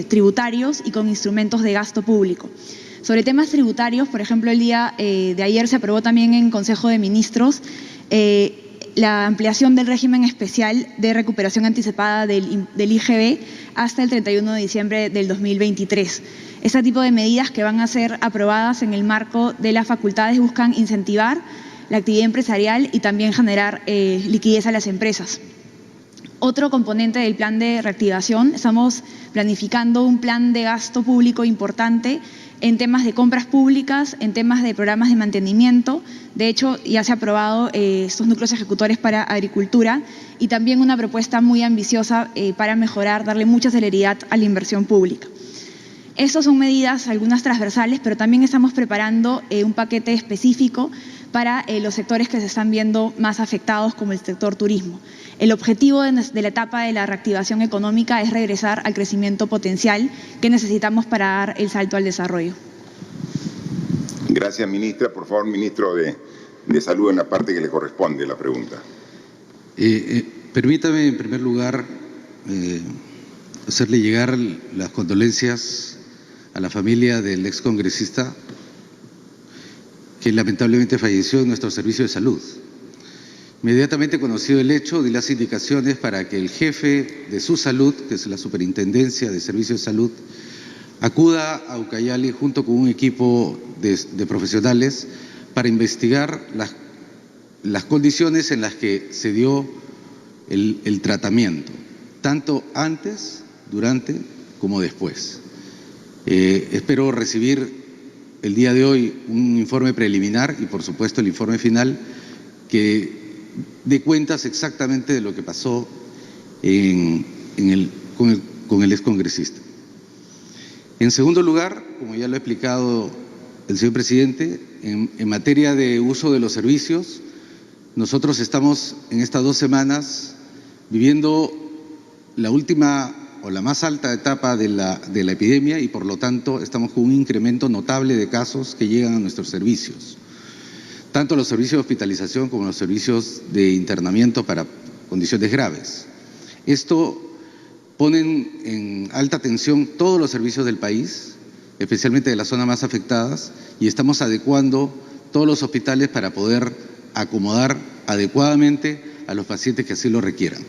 tributarios y con instrumentos de gasto público. Sobre temas tributarios, por ejemplo, el día de ayer se aprobó también en Consejo de Ministros la ampliación del régimen especial de recuperación anticipada del IGB hasta el 31 de diciembre del 2023. Este tipo de medidas que van a ser aprobadas en el marco de las facultades buscan incentivar la actividad empresarial y también generar liquidez a las empresas. Otro componente del plan de reactivación, estamos planificando un plan de gasto público importante en temas de compras públicas, en temas de programas de mantenimiento. De hecho, ya se ha aprobado estos núcleos ejecutores para agricultura y también una propuesta muy ambiciosa para mejorar, darle mucha celeridad a la inversión pública. Estas son medidas, algunas transversales, pero también estamos preparando un paquete específico para los sectores que se están viendo más afectados, como el sector turismo. El objetivo de la etapa de la reactivación económica es regresar al crecimiento potencial que necesitamos para dar el salto al desarrollo. Gracias, ministra. Por favor, ministro de Salud, en la parte que le corresponde la pregunta. Permítame, en primer lugar, hacerle llegar las condolencias a la familia del excongresista que lamentablemente falleció en nuestro servicio de salud. Inmediatamente conocido el hecho, di las indicaciones para que el jefe de su salud, que es la Superintendencia de Servicios de Salud, acuda a Ucayali junto con un equipo de profesionales para investigar las condiciones en las que se dio el tratamiento, tanto antes, durante como después. Espero recibir el día de hoy un informe preliminar y, por supuesto, el informe final que dé cuentas exactamente de lo que pasó con el excongresista. En segundo lugar, como ya lo ha explicado el señor presidente, en materia de uso de los servicios, nosotros estamos en estas 2 semanas viviendo la última o la más alta etapa de la epidemia y, por lo tanto, estamos con un incremento notable de casos que llegan a nuestros servicios, tanto los servicios de hospitalización como los servicios de internamiento para condiciones graves. Esto ponen en alta tensión todos los servicios del país, especialmente de las zonas más afectadas, y estamos adecuando todos los hospitales para poder acomodar adecuadamente a los pacientes que así lo requieran.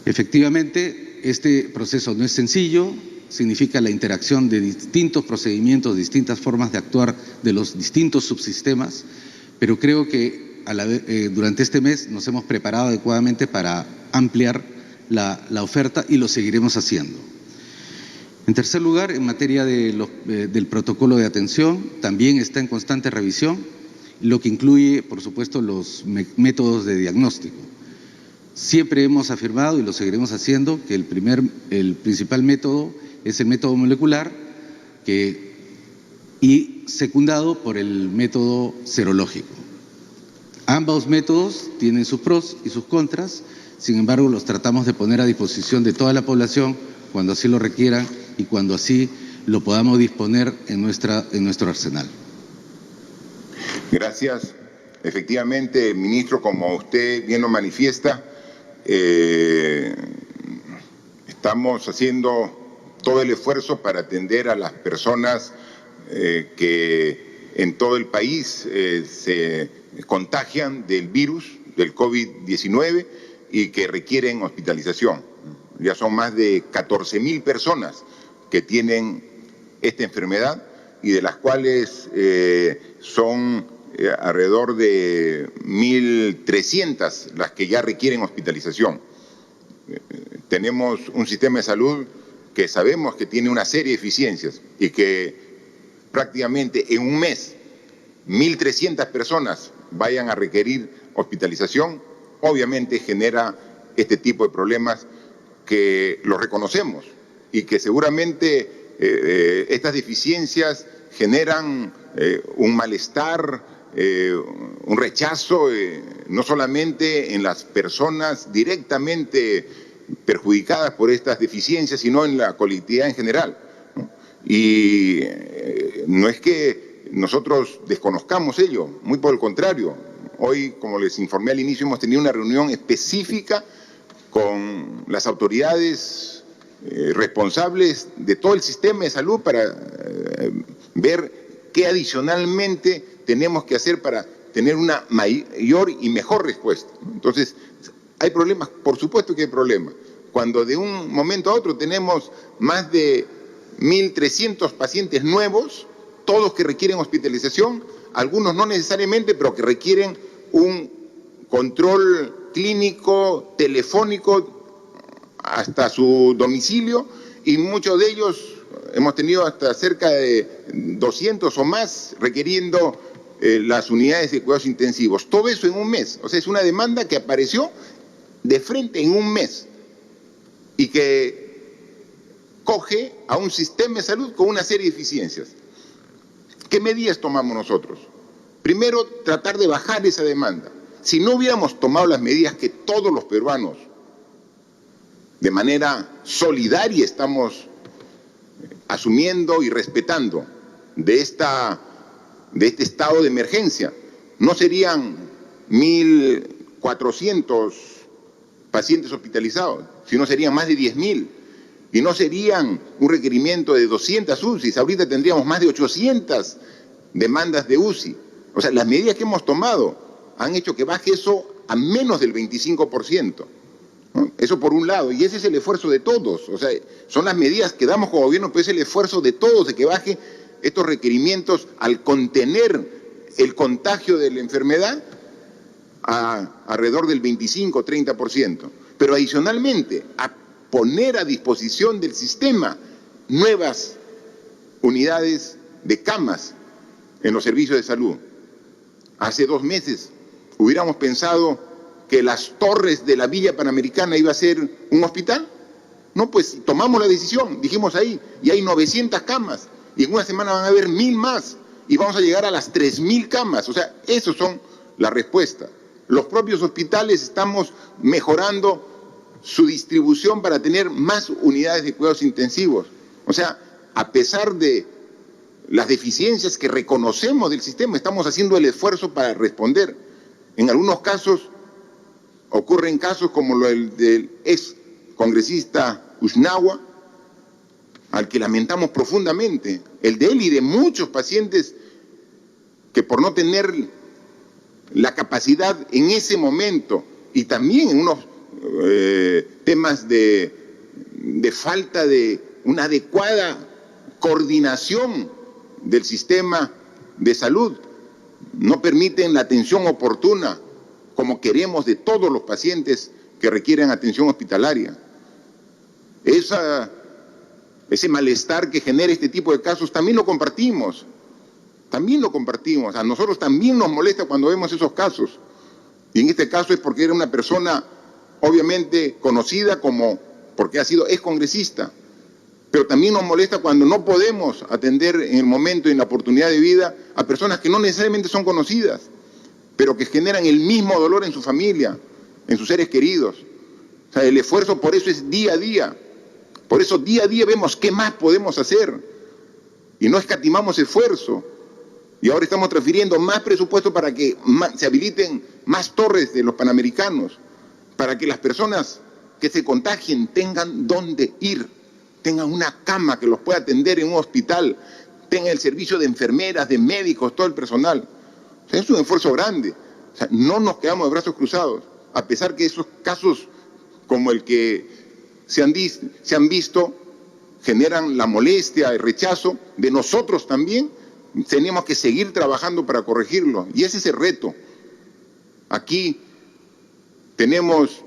Efectivamente, este proceso no es sencillo, significa la interacción de distintos procedimientos, distintas formas de actuar de los distintos subsistemas, pero creo que durante este mes nos hemos preparado adecuadamente para ampliar la oferta y lo seguiremos haciendo. En tercer lugar, en materia del protocolo de atención, también está en constante revisión, lo que incluye, por supuesto, los métodos de diagnóstico. Siempre hemos afirmado, y lo seguiremos haciendo, que el principal método es el método molecular y secundado por el método serológico. Ambos métodos tienen sus pros y sus contras, sin embargo los tratamos de poner a disposición de toda la población cuando así lo requieran y cuando así lo podamos disponer en nuestro arsenal. Gracias. Efectivamente, ministro, como usted bien lo manifiesta, estamos haciendo todo el esfuerzo para atender a las personas que en todo el país se contagian del virus, del COVID-19 y que requieren hospitalización. Ya son más de 14.000 personas que tienen esta enfermedad y de las cuales son alrededor de 1.300 las que ya requieren hospitalización. Tenemos un sistema de salud que sabemos que tiene una serie de eficiencias y que prácticamente en un mes 1.300 personas vayan a requerir hospitalización, obviamente genera este tipo de problemas que los reconocemos y que seguramente estas deficiencias generan un malestar, un rechazo, no solamente en las personas directamente perjudicadas por estas deficiencias, sino en la colectividad en general, ¿no? Y no es que nosotros desconozcamos ello, muy por el contrario. Hoy, como les informé al inicio, hemos tenido una reunión específica con las autoridades responsables de todo el sistema de salud para ver qué adicionalmente tenemos que hacer para tener una mayor y mejor respuesta. Entonces, ¿hay problemas? Por supuesto que hay problemas. Cuando de un momento a otro tenemos más de 1.300 pacientes nuevos, todos que requieren hospitalización, algunos no necesariamente, pero que requieren un control clínico, telefónico, hasta su domicilio, y muchos de ellos hemos tenido hasta cerca de 200 o más requiriendo las unidades de cuidados intensivos. Todo eso en un mes. O sea, es una demanda que apareció de frente en un mes y que coge a un sistema de salud con una serie de deficiencias. ¿Qué medidas tomamos nosotros? Primero, tratar de bajar esa demanda. Si no hubiéramos tomado las medidas que todos los peruanos de manera solidaria estamos asumiendo y respetando de este estado de emergencia, no serían 1.400 pacientes hospitalizados, sino serían más de 10.000, y no serían un requerimiento de 200 UCIs, ahorita tendríamos más de 800 demandas de UCI. O sea, las medidas que hemos tomado han hecho que baje eso a menos del 25%. ¿No? Eso por un lado, y ese es el esfuerzo de todos. O sea, son las medidas que damos como gobierno, pero es el esfuerzo de todos de que baje estos requerimientos al contener el contagio de la enfermedad a alrededor del 25-30%. Pero adicionalmente, a poner a disposición del sistema nuevas unidades de camas en los servicios de salud. Hace 2 meses hubiéramos pensado que las torres de la Villa Panamericana iba a ser un hospital. No, pues tomamos la decisión, dijimos ahí, y hay 900 camas, y en una semana van a haber 1.000 más, y vamos a llegar a las 3.000 camas. O sea, esas son las respuestas. Los propios hospitales estamos mejorando su distribución para tener más unidades de cuidados intensivos. O sea, a pesar de las deficiencias que reconocemos del sistema, estamos haciendo el esfuerzo para responder. En algunos casos, ocurren casos como el del ex congresista Usnahua, al que lamentamos profundamente, el de él y de muchos pacientes que por no tener la capacidad en ese momento y también en unos temas de falta de una adecuada coordinación del sistema de salud, no permiten la atención oportuna como queremos de todos los pacientes que requieren atención hospitalaria. Ese malestar que genera este tipo de casos también lo compartimos. A nosotros también nos molesta cuando vemos esos casos. Y en este caso es porque era una persona obviamente conocida porque ha sido excongresista. Pero también nos molesta cuando no podemos atender en el momento y en la oportunidad de vida a personas que no necesariamente son conocidas, pero que generan el mismo dolor en su familia, en sus seres queridos. O sea, el esfuerzo por eso es día a día. Por eso día a día vemos qué más podemos hacer. Y no escatimamos esfuerzo. Y ahora estamos transfiriendo más presupuesto para que se habiliten más torres de los Panamericanos, para que las personas que se contagien tengan dónde ir, tengan una cama que los pueda atender en un hospital, tengan el servicio de enfermeras, de médicos, todo el personal. O sea, es un esfuerzo grande. O sea, no nos quedamos de brazos cruzados, a pesar que esos casos como el que se han visto generan la molestia, el rechazo de nosotros también. Tenemos que seguir trabajando para corregirlo, y ese es el reto. Aquí tenemos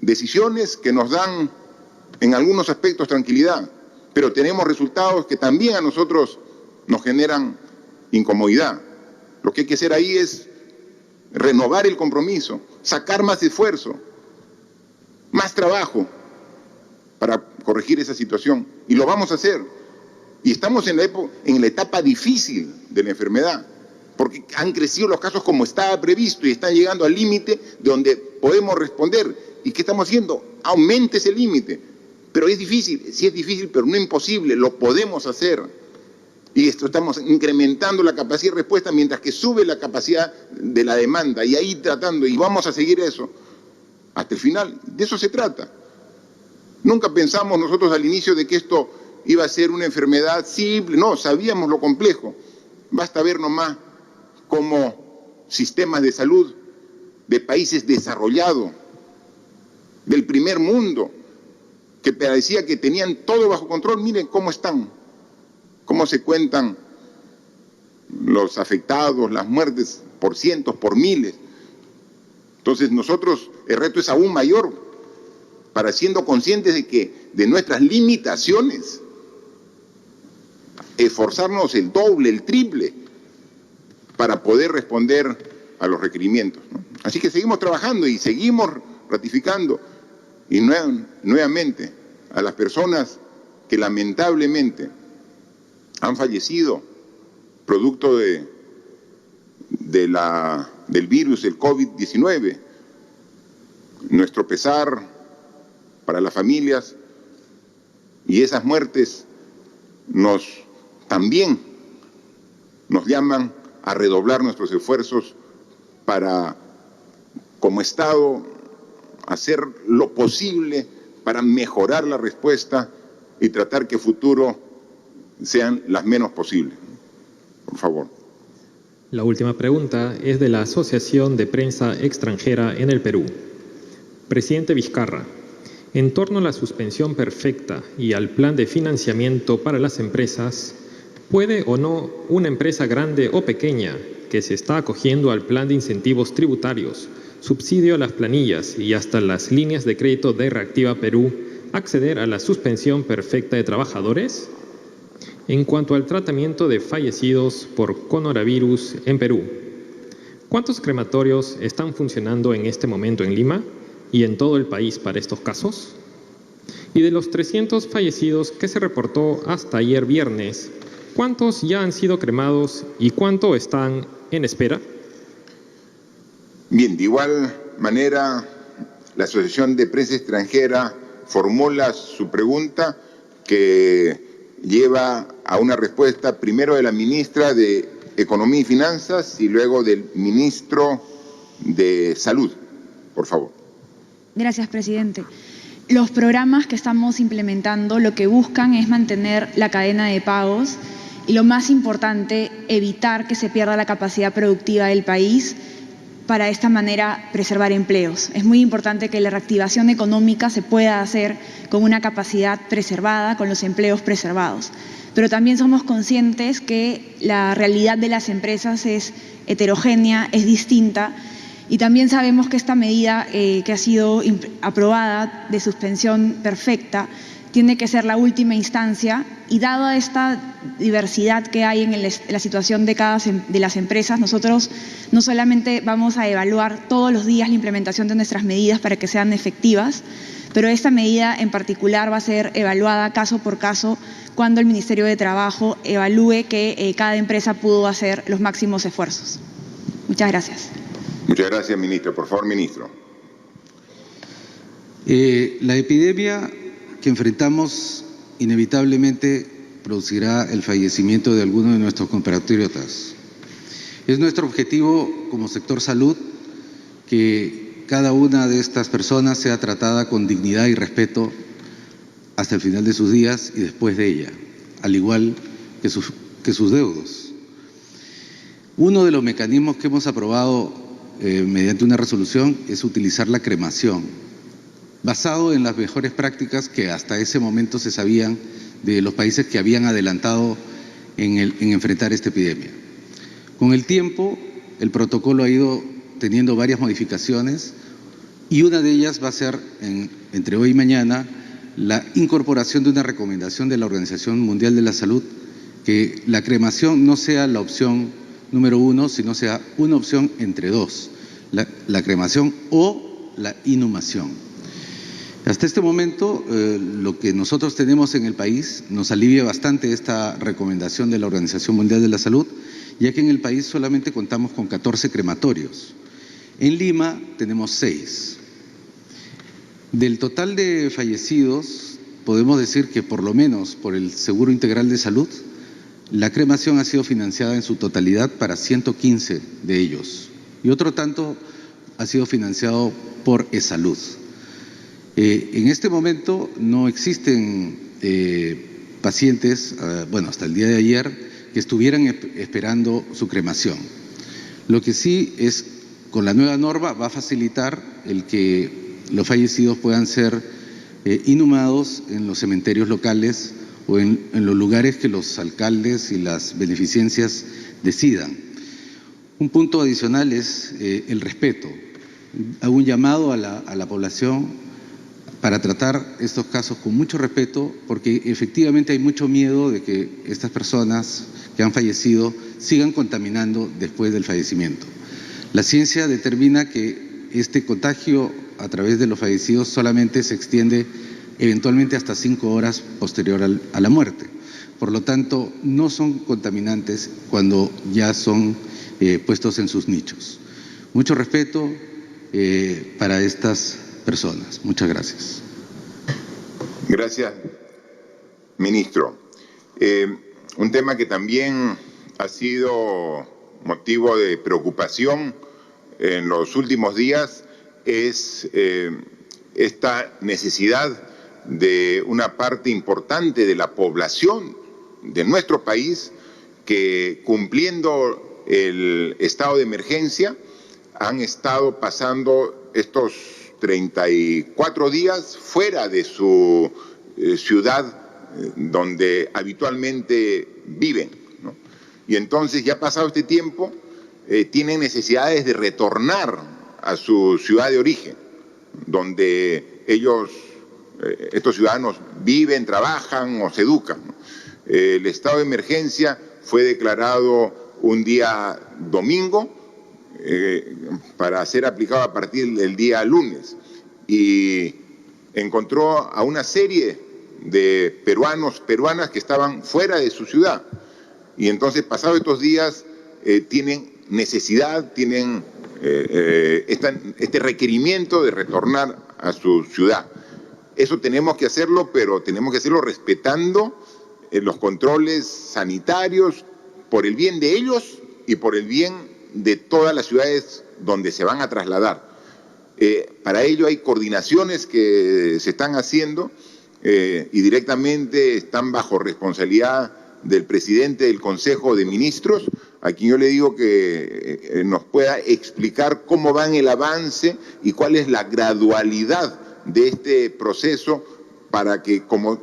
decisiones que nos dan en algunos aspectos tranquilidad, pero tenemos resultados que también a nosotros nos generan incomodidad. Lo que hay que hacer ahí es renovar el compromiso, sacar más esfuerzo, más trabajo para corregir esa situación, y lo vamos a hacer. Y estamos en la etapa difícil de la enfermedad, porque han crecido los casos como estaba previsto y están llegando al límite donde podemos responder. ¿Y qué estamos haciendo? Aumente ese límite. Pero es difícil, sí es difícil, pero no imposible, lo podemos hacer. Y esto estamos incrementando la capacidad de respuesta mientras que sube la capacidad de la demanda. Y ahí tratando, y vamos a seguir eso hasta el final. De eso se trata. Nunca pensamos nosotros al inicio de que esto iba a ser una enfermedad simple. No, sabíamos lo complejo. Basta ver nomás cómo sistemas de salud de países desarrollados, del primer mundo, que parecía que tenían todo bajo control, miren cómo están, cómo se cuentan los afectados, las muertes por cientos, por miles. Entonces nosotros, el reto es aún mayor, para siendo conscientes de nuestras limitaciones, esforzarnos el doble, el triple, para poder responder a los requerimientos, ¿no? Así que seguimos trabajando y seguimos ratificando, y nuevamente a las personas que lamentablemente han fallecido producto del virus, el COVID-19, nuestro pesar para las familias, y esas muertes también nos llaman a redoblar nuestros esfuerzos para, como Estado, hacer lo posible para mejorar la respuesta y tratar que futuro sean las menos posibles. Por favor. La última pregunta es de la Asociación de Prensa Extranjera en el Perú. Presidente Vizcarra, en torno a la suspensión perfecta y al plan de financiamiento para las empresas, ¿puede o no una empresa grande o pequeña que se está acogiendo al plan de incentivos tributarios, subsidio a las planillas y hasta las líneas de crédito de Reactiva Perú acceder a la suspensión perfecta de trabajadores? En cuanto al tratamiento de fallecidos por coronavirus en Perú, ¿cuántos crematorios están funcionando en este momento en Lima y en todo el país para estos casos? Y de los 300 fallecidos que se reportó hasta ayer viernes, ¿cuántos ya han sido cremados y cuánto están en espera? Bien, de igual manera, la Asociación de Prensa Extranjera formula su pregunta, que lleva a una respuesta primero de la ministra de Economía y Finanzas y luego del ministro de Salud. Por favor. Gracias, presidente. Los programas que estamos implementando lo que buscan es mantener la cadena de pagos y, lo más importante, evitar que se pierda la capacidad productiva del país para de esta manera preservar empleos. Es muy importante que la reactivación económica se pueda hacer con una capacidad preservada, con los empleos preservados. Pero también somos conscientes que la realidad de las empresas es heterogénea, es distinta, y también sabemos que esta medida que ha sido aprobada de suspensión perfecta tiene que ser la última instancia, y dada esta diversidad que hay en la situación de las empresas, nosotros no solamente vamos a evaluar todos los días la implementación de nuestras medidas para que sean efectivas, pero esta medida en particular va a ser evaluada caso por caso cuando el Ministerio de Trabajo evalúe que cada empresa pudo hacer los máximos esfuerzos. Muchas gracias. Muchas gracias, ministro. Por favor, ministro. La epidemia que enfrentamos inevitablemente producirá el fallecimiento de algunos de nuestros compatriotas. Es nuestro objetivo como sector salud que cada una de estas personas sea tratada con dignidad y respeto hasta el final de sus días y después de ella, al igual que sus deudos. Uno de los mecanismos que hemos aprobado mediante una resolución es utilizar la cremación, basado en las mejores prácticas que hasta ese momento se sabían de los países que habían adelantado en enfrentar esta epidemia. Con el tiempo, el protocolo ha ido teniendo varias modificaciones y una de ellas va a ser, entre hoy y mañana, la incorporación de una recomendación de la Organización Mundial de la Salud, que la cremación no sea la opción número 1, sino sea una opción entre dos, la cremación o la inhumación. Hasta este momento, lo que nosotros tenemos en el país nos alivia bastante esta recomendación de la Organización Mundial de la Salud, ya que en el país solamente contamos con 14 crematorios. En Lima tenemos 6. Del total de fallecidos, podemos decir que por lo menos por el Seguro Integral de Salud, la cremación ha sido financiada en su totalidad para 115 de ellos y otro tanto ha sido financiado por eSalud. En este momento no existen pacientes, bueno, hasta el día de ayer, que estuvieran esperando su cremación. Lo que sí es, con la nueva norma, va a facilitar el que los fallecidos puedan ser inhumados en los cementerios locales o en los lugares que los alcaldes y las beneficencias decidan. Un punto adicional es el respeto. Hago un llamado a la población para tratar estos casos con mucho respeto, porque efectivamente hay mucho miedo de que estas personas que han fallecido sigan contaminando después del fallecimiento. La ciencia determina que este contagio a través de los fallecidos solamente se extiende eventualmente hasta 5 horas posterior a la muerte. Por lo tanto, no son contaminantes cuando ya son puestos en sus nichos. Mucho respeto para estas personas. Muchas gracias. Gracias, ministro. Un tema que también ha sido motivo de preocupación en los últimos días es esta necesidad de una parte importante de la población de nuestro país que, cumpliendo el estado de emergencia, han estado pasando estos 34 días fuera de su ciudad donde habitualmente viven, ¿no? Y entonces, ya pasado este tiempo, tienen necesidades de retornar a su ciudad de origen, donde ellos, estos ciudadanos, viven, trabajan o se educan, ¿no? El estado de emergencia fue declarado un día domingo, para ser aplicado a partir del día lunes, y encontró a una serie de peruanas que estaban fuera de su ciudad, y entonces, pasados estos días, tienen necesidad, tienen este requerimiento de retornar a su ciudad. Eso tenemos que hacerlo, pero tenemos que hacerlo respetando los controles sanitarios, por el bien de ellos y por el bien de todas las ciudades donde se van a trasladar. Para ello hay coordinaciones que se están haciendo y directamente están bajo responsabilidad del presidente del Consejo de Ministros, a quien yo le digo que nos pueda explicar cómo va en el avance y cuál es la gradualidad de este proceso, para que, como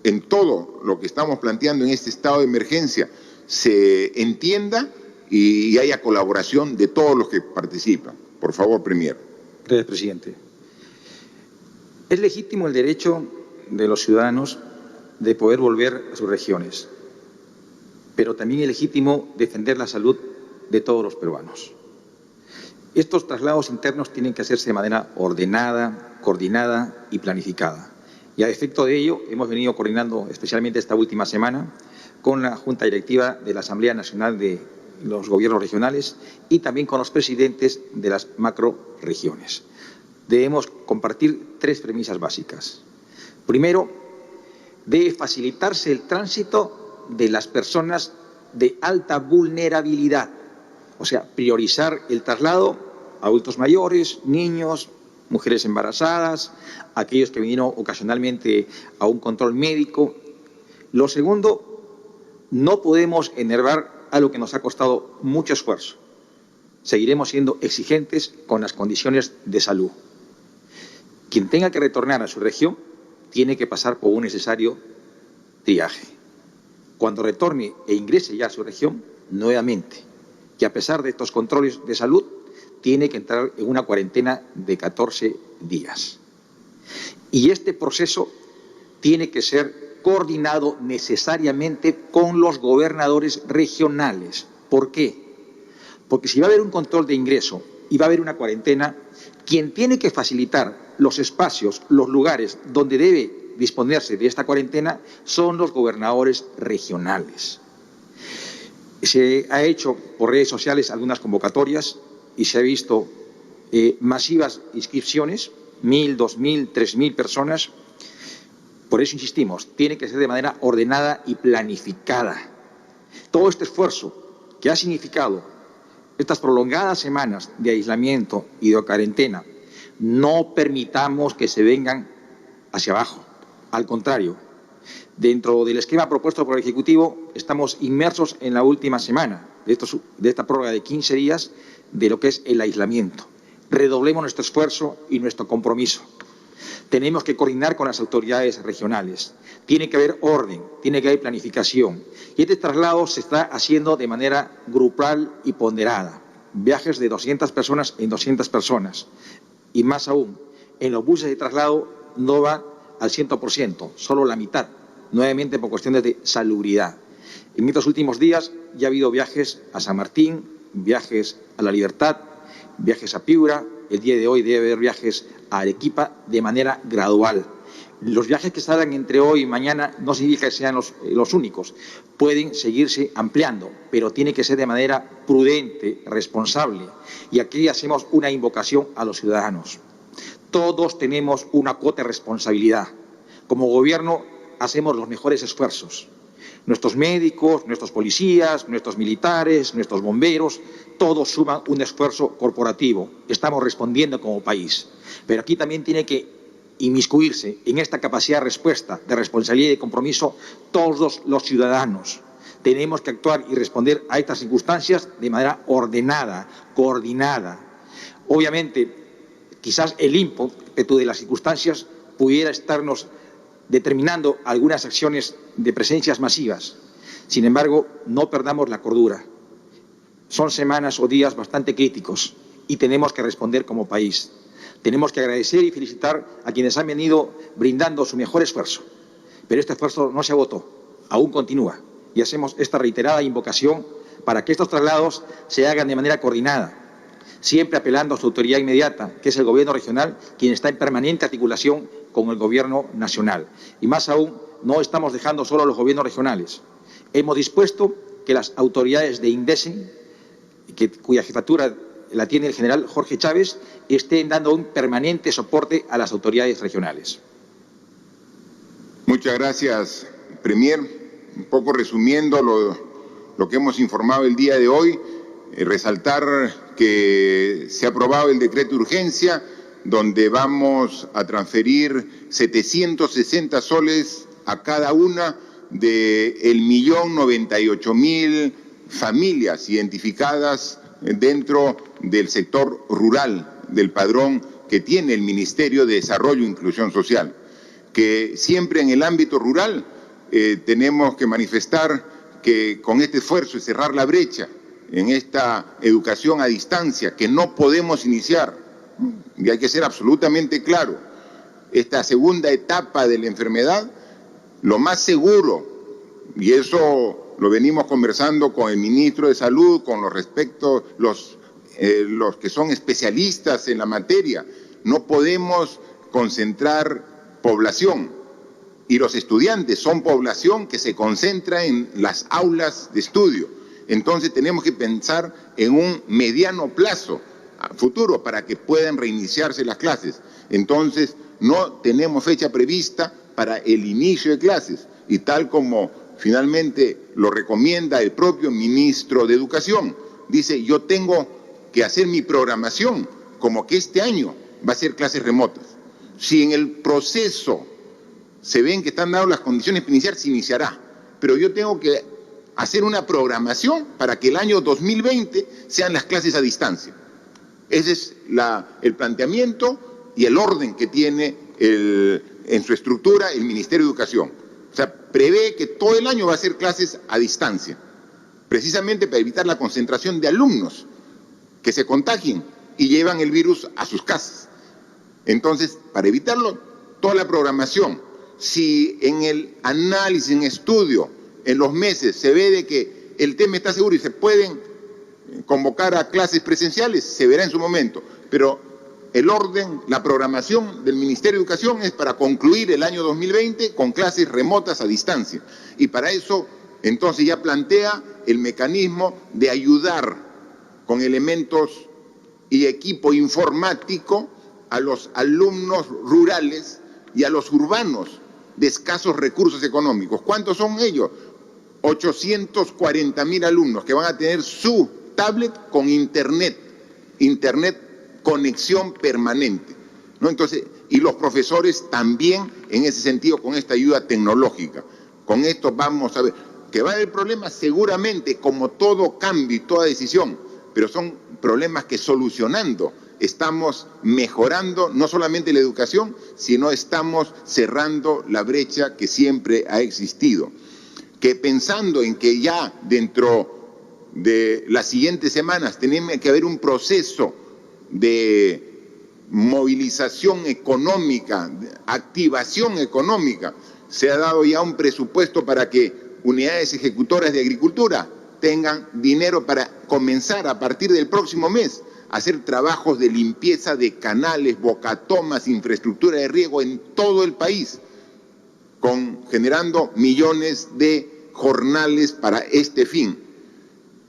en todo lo que estamos planteando en este estado de emergencia, se entienda y haya colaboración de todos los que participan. Por favor, Premier. Gracias, presidente. Es legítimo el derecho de los ciudadanos de poder volver a sus regiones, pero también es legítimo defender la salud de todos los peruanos. Estos traslados internos tienen que hacerse de manera ordenada, coordinada y planificada. Y a efecto de ello, hemos venido coordinando, especialmente esta última semana, con la Junta Directiva de la Asamblea Nacional de los Gobiernos Regionales y también con los presidentes de las macroregiones. Debemos compartir 3 premisas básicas. Primero, debe facilitarse el tránsito de las personas de alta vulnerabilidad, o sea, priorizar el traslado a adultos mayores, niños, mujeres embarazadas, aquellos que vinieron ocasionalmente a un control médico. Lo segundo, no podemos enervar algo que nos ha costado mucho esfuerzo. Seguiremos siendo exigentes con las condiciones de salud. Quien tenga que retornar a su región tiene que pasar por un necesario triaje. Cuando retorne e ingrese ya a su región, nuevamente, que a pesar de estos controles de salud, tiene que entrar en una cuarentena de 14 días. Y este proceso tiene que ser coordinado necesariamente con los gobernadores regionales. ¿Por qué? Porque si va a haber un control de ingreso y va a haber una cuarentena, quien tiene que facilitar los espacios, los lugares donde debe disponerse de esta cuarentena son los gobernadores regionales. Se ha hecho por redes sociales algunas convocatorias y se ha visto masivas inscripciones 1.000, 2.000, 3.000 personas. Por eso insistimos, tiene que ser de manera ordenada y planificada. Todo este esfuerzo que ha significado estas prolongadas semanas de aislamiento y de cuarentena, no permitamos que se vengan hacia abajo. Al contrario, dentro del esquema propuesto por el Ejecutivo, estamos inmersos en la última semana de esta prórroga de 15 días de lo que es el aislamiento. Redoblemos nuestro esfuerzo y nuestro compromiso. Tenemos que coordinar con las autoridades regionales. Tiene que haber orden, tiene que haber planificación. Y este traslado se está haciendo de manera grupal y ponderada. Viajes de 200 personas en 200 personas. Y más aún, en los buses de traslado no va al 100%, solo la mitad, nuevamente por cuestiones de salubridad. En estos últimos días ya ha habido viajes a San Martín, viajes a La Libertad, viajes a Piura. El día de hoy debe haber viajes a Arequipa de manera gradual. Los viajes que salgan entre hoy y mañana no significa que sean los únicos. Pueden seguirse ampliando, pero tiene que ser de manera prudente, responsable. Y aquí hacemos una invocación a los ciudadanos. Todos tenemos una cuota de responsabilidad. Como gobierno hacemos los mejores esfuerzos. Nuestros médicos, nuestros policías, nuestros militares, nuestros bomberos, todos suman un esfuerzo corporativo. Estamos respondiendo como país. Pero aquí también tiene que inmiscuirse en esta capacidad de respuesta, de responsabilidad y de compromiso todos los ciudadanos. Tenemos que actuar y responder a estas circunstancias de manera ordenada, coordinada. Obviamente, quizás el ímpetu de las circunstancias pudiera estarnos determinando algunas acciones de presencias masivas. Sin embargo, no perdamos la cordura. Son semanas o días bastante críticos y tenemos que responder como país. Tenemos que agradecer y felicitar a quienes han venido brindando su mejor esfuerzo. Pero este esfuerzo no se agotó, aún continúa. Y hacemos esta reiterada invocación para que estos traslados se hagan de manera coordinada, siempre apelando a su autoridad inmediata, que es el Gobierno regional, quien está en permanente articulación con el Gobierno nacional. Y más aún, no estamos dejando solo a los gobiernos regionales. Hemos dispuesto que las autoridades de INDECE, cuya jefatura la tiene el general Jorge Chávez, estén dando un permanente soporte a las autoridades regionales. Muchas gracias, Premier. Un poco resumiendo lo que hemos informado el día de hoy, resaltar que se ha aprobado el decreto de urgencia, donde vamos a transferir 760 soles a cada una de 1.098.000 familias identificadas dentro del sector rural del padrón que tiene el Ministerio de Desarrollo e Inclusión Social, que siempre en el ámbito rural tenemos que manifestar que con este esfuerzo de cerrar la brecha en esta educación a distancia que no podemos iniciar, y hay que ser absolutamente claro, esta segunda etapa de la enfermedad, lo más seguro, y eso lo venimos conversando con el ministro de Salud, con los que son especialistas en la materia, no podemos concentrar población, y los estudiantes son población que se concentra en las aulas de estudio. Entonces tenemos que pensar en un mediano plazo futuro para que puedan reiniciarse las clases. Entonces no tenemos fecha prevista para el inicio de clases y tal como finalmente lo recomienda el propio ministro de Educación. Dice, yo tengo que hacer mi programación como que este año va a ser clases remotas. Si en el proceso se ven que están dadas las condiciones para iniciar, se iniciará. Pero yo tengo que hacer una programación para que el año 2020 sean las clases a distancia. Ese es el planteamiento y el orden que tiene en su estructura el Ministerio de Educación. O sea, prevé que todo el año va a ser clases a distancia, precisamente para evitar la concentración de alumnos que se contagien y llevan el virus a sus casas. Entonces, para evitarlo, toda la programación, si en el análisis, en estudio, en los meses se ve de que el tema está seguro y se pueden convocar a clases presenciales, se verá en su momento. Pero el orden, la programación del Ministerio de Educación es para concluir el año 2020 con clases remotas a distancia. Y para eso, entonces ya plantea el mecanismo de ayudar con elementos y equipo informático a los alumnos rurales y a los urbanos de escasos recursos económicos. ¿Cuántos son ellos? 840.000 alumnos que van a tener su tablet con internet conexión permanente, ¿no? Entonces, y los profesores también en ese sentido con esta ayuda tecnológica. Con esto vamos a ver que va a haber problemas seguramente como todo cambio y toda decisión, pero son problemas que solucionando estamos mejorando no solamente la educación, sino estamos cerrando la brecha que siempre ha existido. Que pensando en que ya dentro de las siguientes semanas tenemos que haber un proceso de movilización económica, activación económica, se ha dado ya un presupuesto para que unidades ejecutoras de agricultura tengan dinero para comenzar a partir del próximo mes a hacer trabajos de limpieza de canales, bocatomas, infraestructura de riego en todo el país, generando millones de jornales para este fin.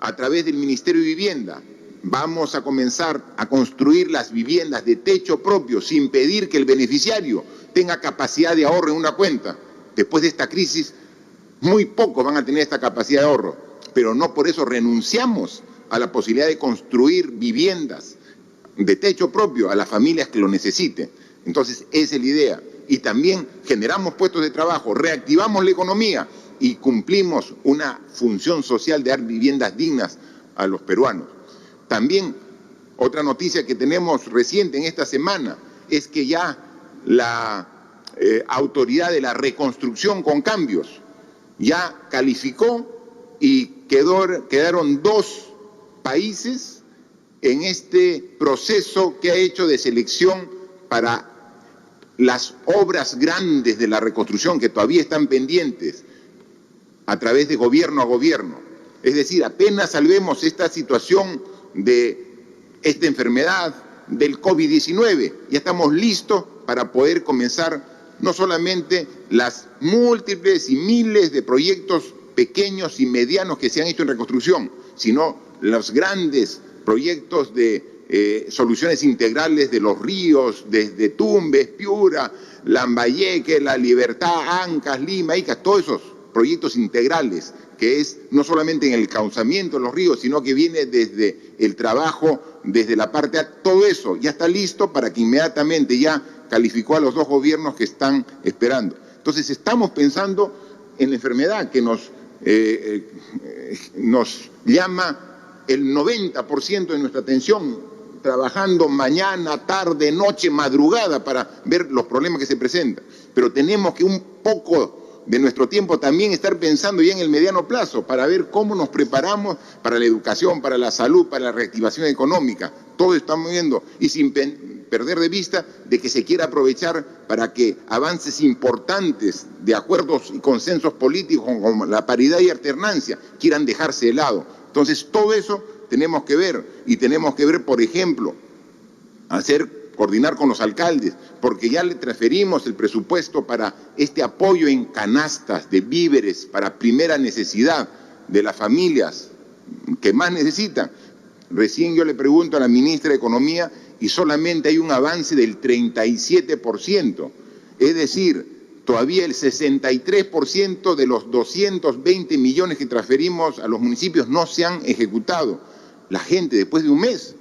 A través del Ministerio de Vivienda vamos a comenzar a construir las viviendas de techo propio sin pedir que el beneficiario tenga capacidad de ahorro en una cuenta. Después de esta crisis, muy pocos van a tener esta capacidad de ahorro, pero no por eso renunciamos a la posibilidad de construir viviendas de techo propio a las familias que lo necesiten. Entonces, esa es la idea. Y también generamos puestos de trabajo, reactivamos la economía y cumplimos una función social de dar viviendas dignas a los peruanos. También, otra noticia que tenemos reciente en esta semana es que ya la Autoridad de la Reconstrucción con Cambios ya calificó y quedaron 2 países en este proceso que ha hecho de selección para las obras grandes de la reconstrucción que todavía están pendientes a través de gobierno a gobierno. Es decir, apenas salvemos esta situación de esta enfermedad del COVID-19, ya estamos listos para poder comenzar no solamente las múltiples y miles de proyectos pequeños y medianos que se han hecho en reconstrucción, sino los grandes proyectos de soluciones integrales de los ríos, desde Tumbes, Piura, Lambayeque, La Libertad, Ancas, Lima, Ica, todos esos proyectos integrales, que es no solamente en el cauzamiento de los ríos, sino que viene desde el trabajo, desde la parte A, todo eso ya está listo para que inmediatamente ya calificó a los 2 gobiernos que están esperando. Entonces estamos pensando en la enfermedad que nos llama el 90% de nuestra atención, trabajando mañana, tarde, noche, madrugada para ver los problemas que se presentan. Pero tenemos que un poco de nuestro tiempo también estar pensando ya en el mediano plazo para ver cómo nos preparamos para la educación, para la salud, para la reactivación económica. Todo estamos viendo y sin perder de vista de que se quiera aprovechar para que avances importantes de acuerdos y consensos políticos como la paridad y alternancia quieran dejarse de lado. Entonces todo eso tenemos que ver y tenemos que ver, por ejemplo, coordinar con los alcaldes, porque ya le transferimos el presupuesto para este apoyo en canastas de víveres para primera necesidad de las familias que más necesitan. Recién yo le pregunto a la ministra de Economía y solamente hay un avance del 37%, es decir, todavía el 63% de los 220 millones que transferimos a los municipios no se han ejecutado. La gente después de un mes,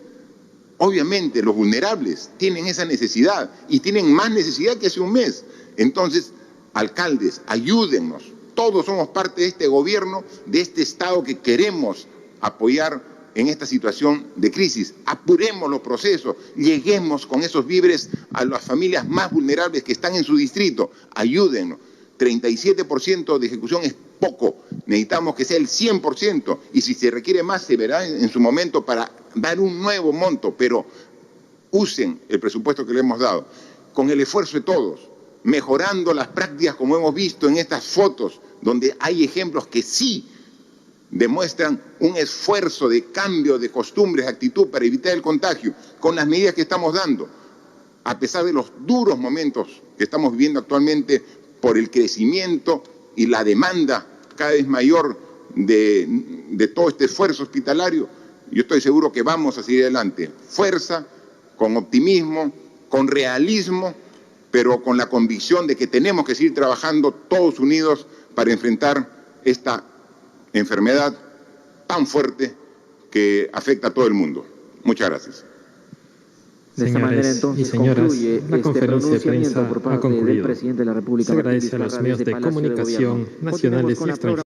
obviamente los vulnerables tienen esa necesidad y tienen más necesidad que hace un mes. Entonces, alcaldes, ayúdennos. Todos somos parte de este gobierno, de este Estado que queremos apoyar en esta situación de crisis. Apuremos los procesos, lleguemos con esos víveres a las familias más vulnerables que están en su distrito. Ayúdennos. 37% de ejecución es poco, necesitamos que sea el 100% y si se requiere más se verá en su momento para dar un nuevo monto, pero usen el presupuesto que le hemos dado con el esfuerzo de todos, mejorando las prácticas como hemos visto en estas fotos donde hay ejemplos que sí demuestran un esfuerzo de cambio de costumbres, de actitud para evitar el contagio, con las medidas que estamos dando, a pesar de los duros momentos que estamos viviendo actualmente por el crecimiento y la demanda cada vez mayor de todo este esfuerzo hospitalario. Yo estoy seguro que vamos a seguir adelante. Fuerza, con optimismo, con realismo, pero con la convicción de que tenemos que seguir trabajando todos unidos para enfrentar esta enfermedad tan fuerte que afecta a todo el mundo. Muchas gracias. De esta manera entonces concluye la conferencia de prensa por parte ha concluido. del presidente de la República. Se agradece a los medios de comunicación nacionales y extranjeros.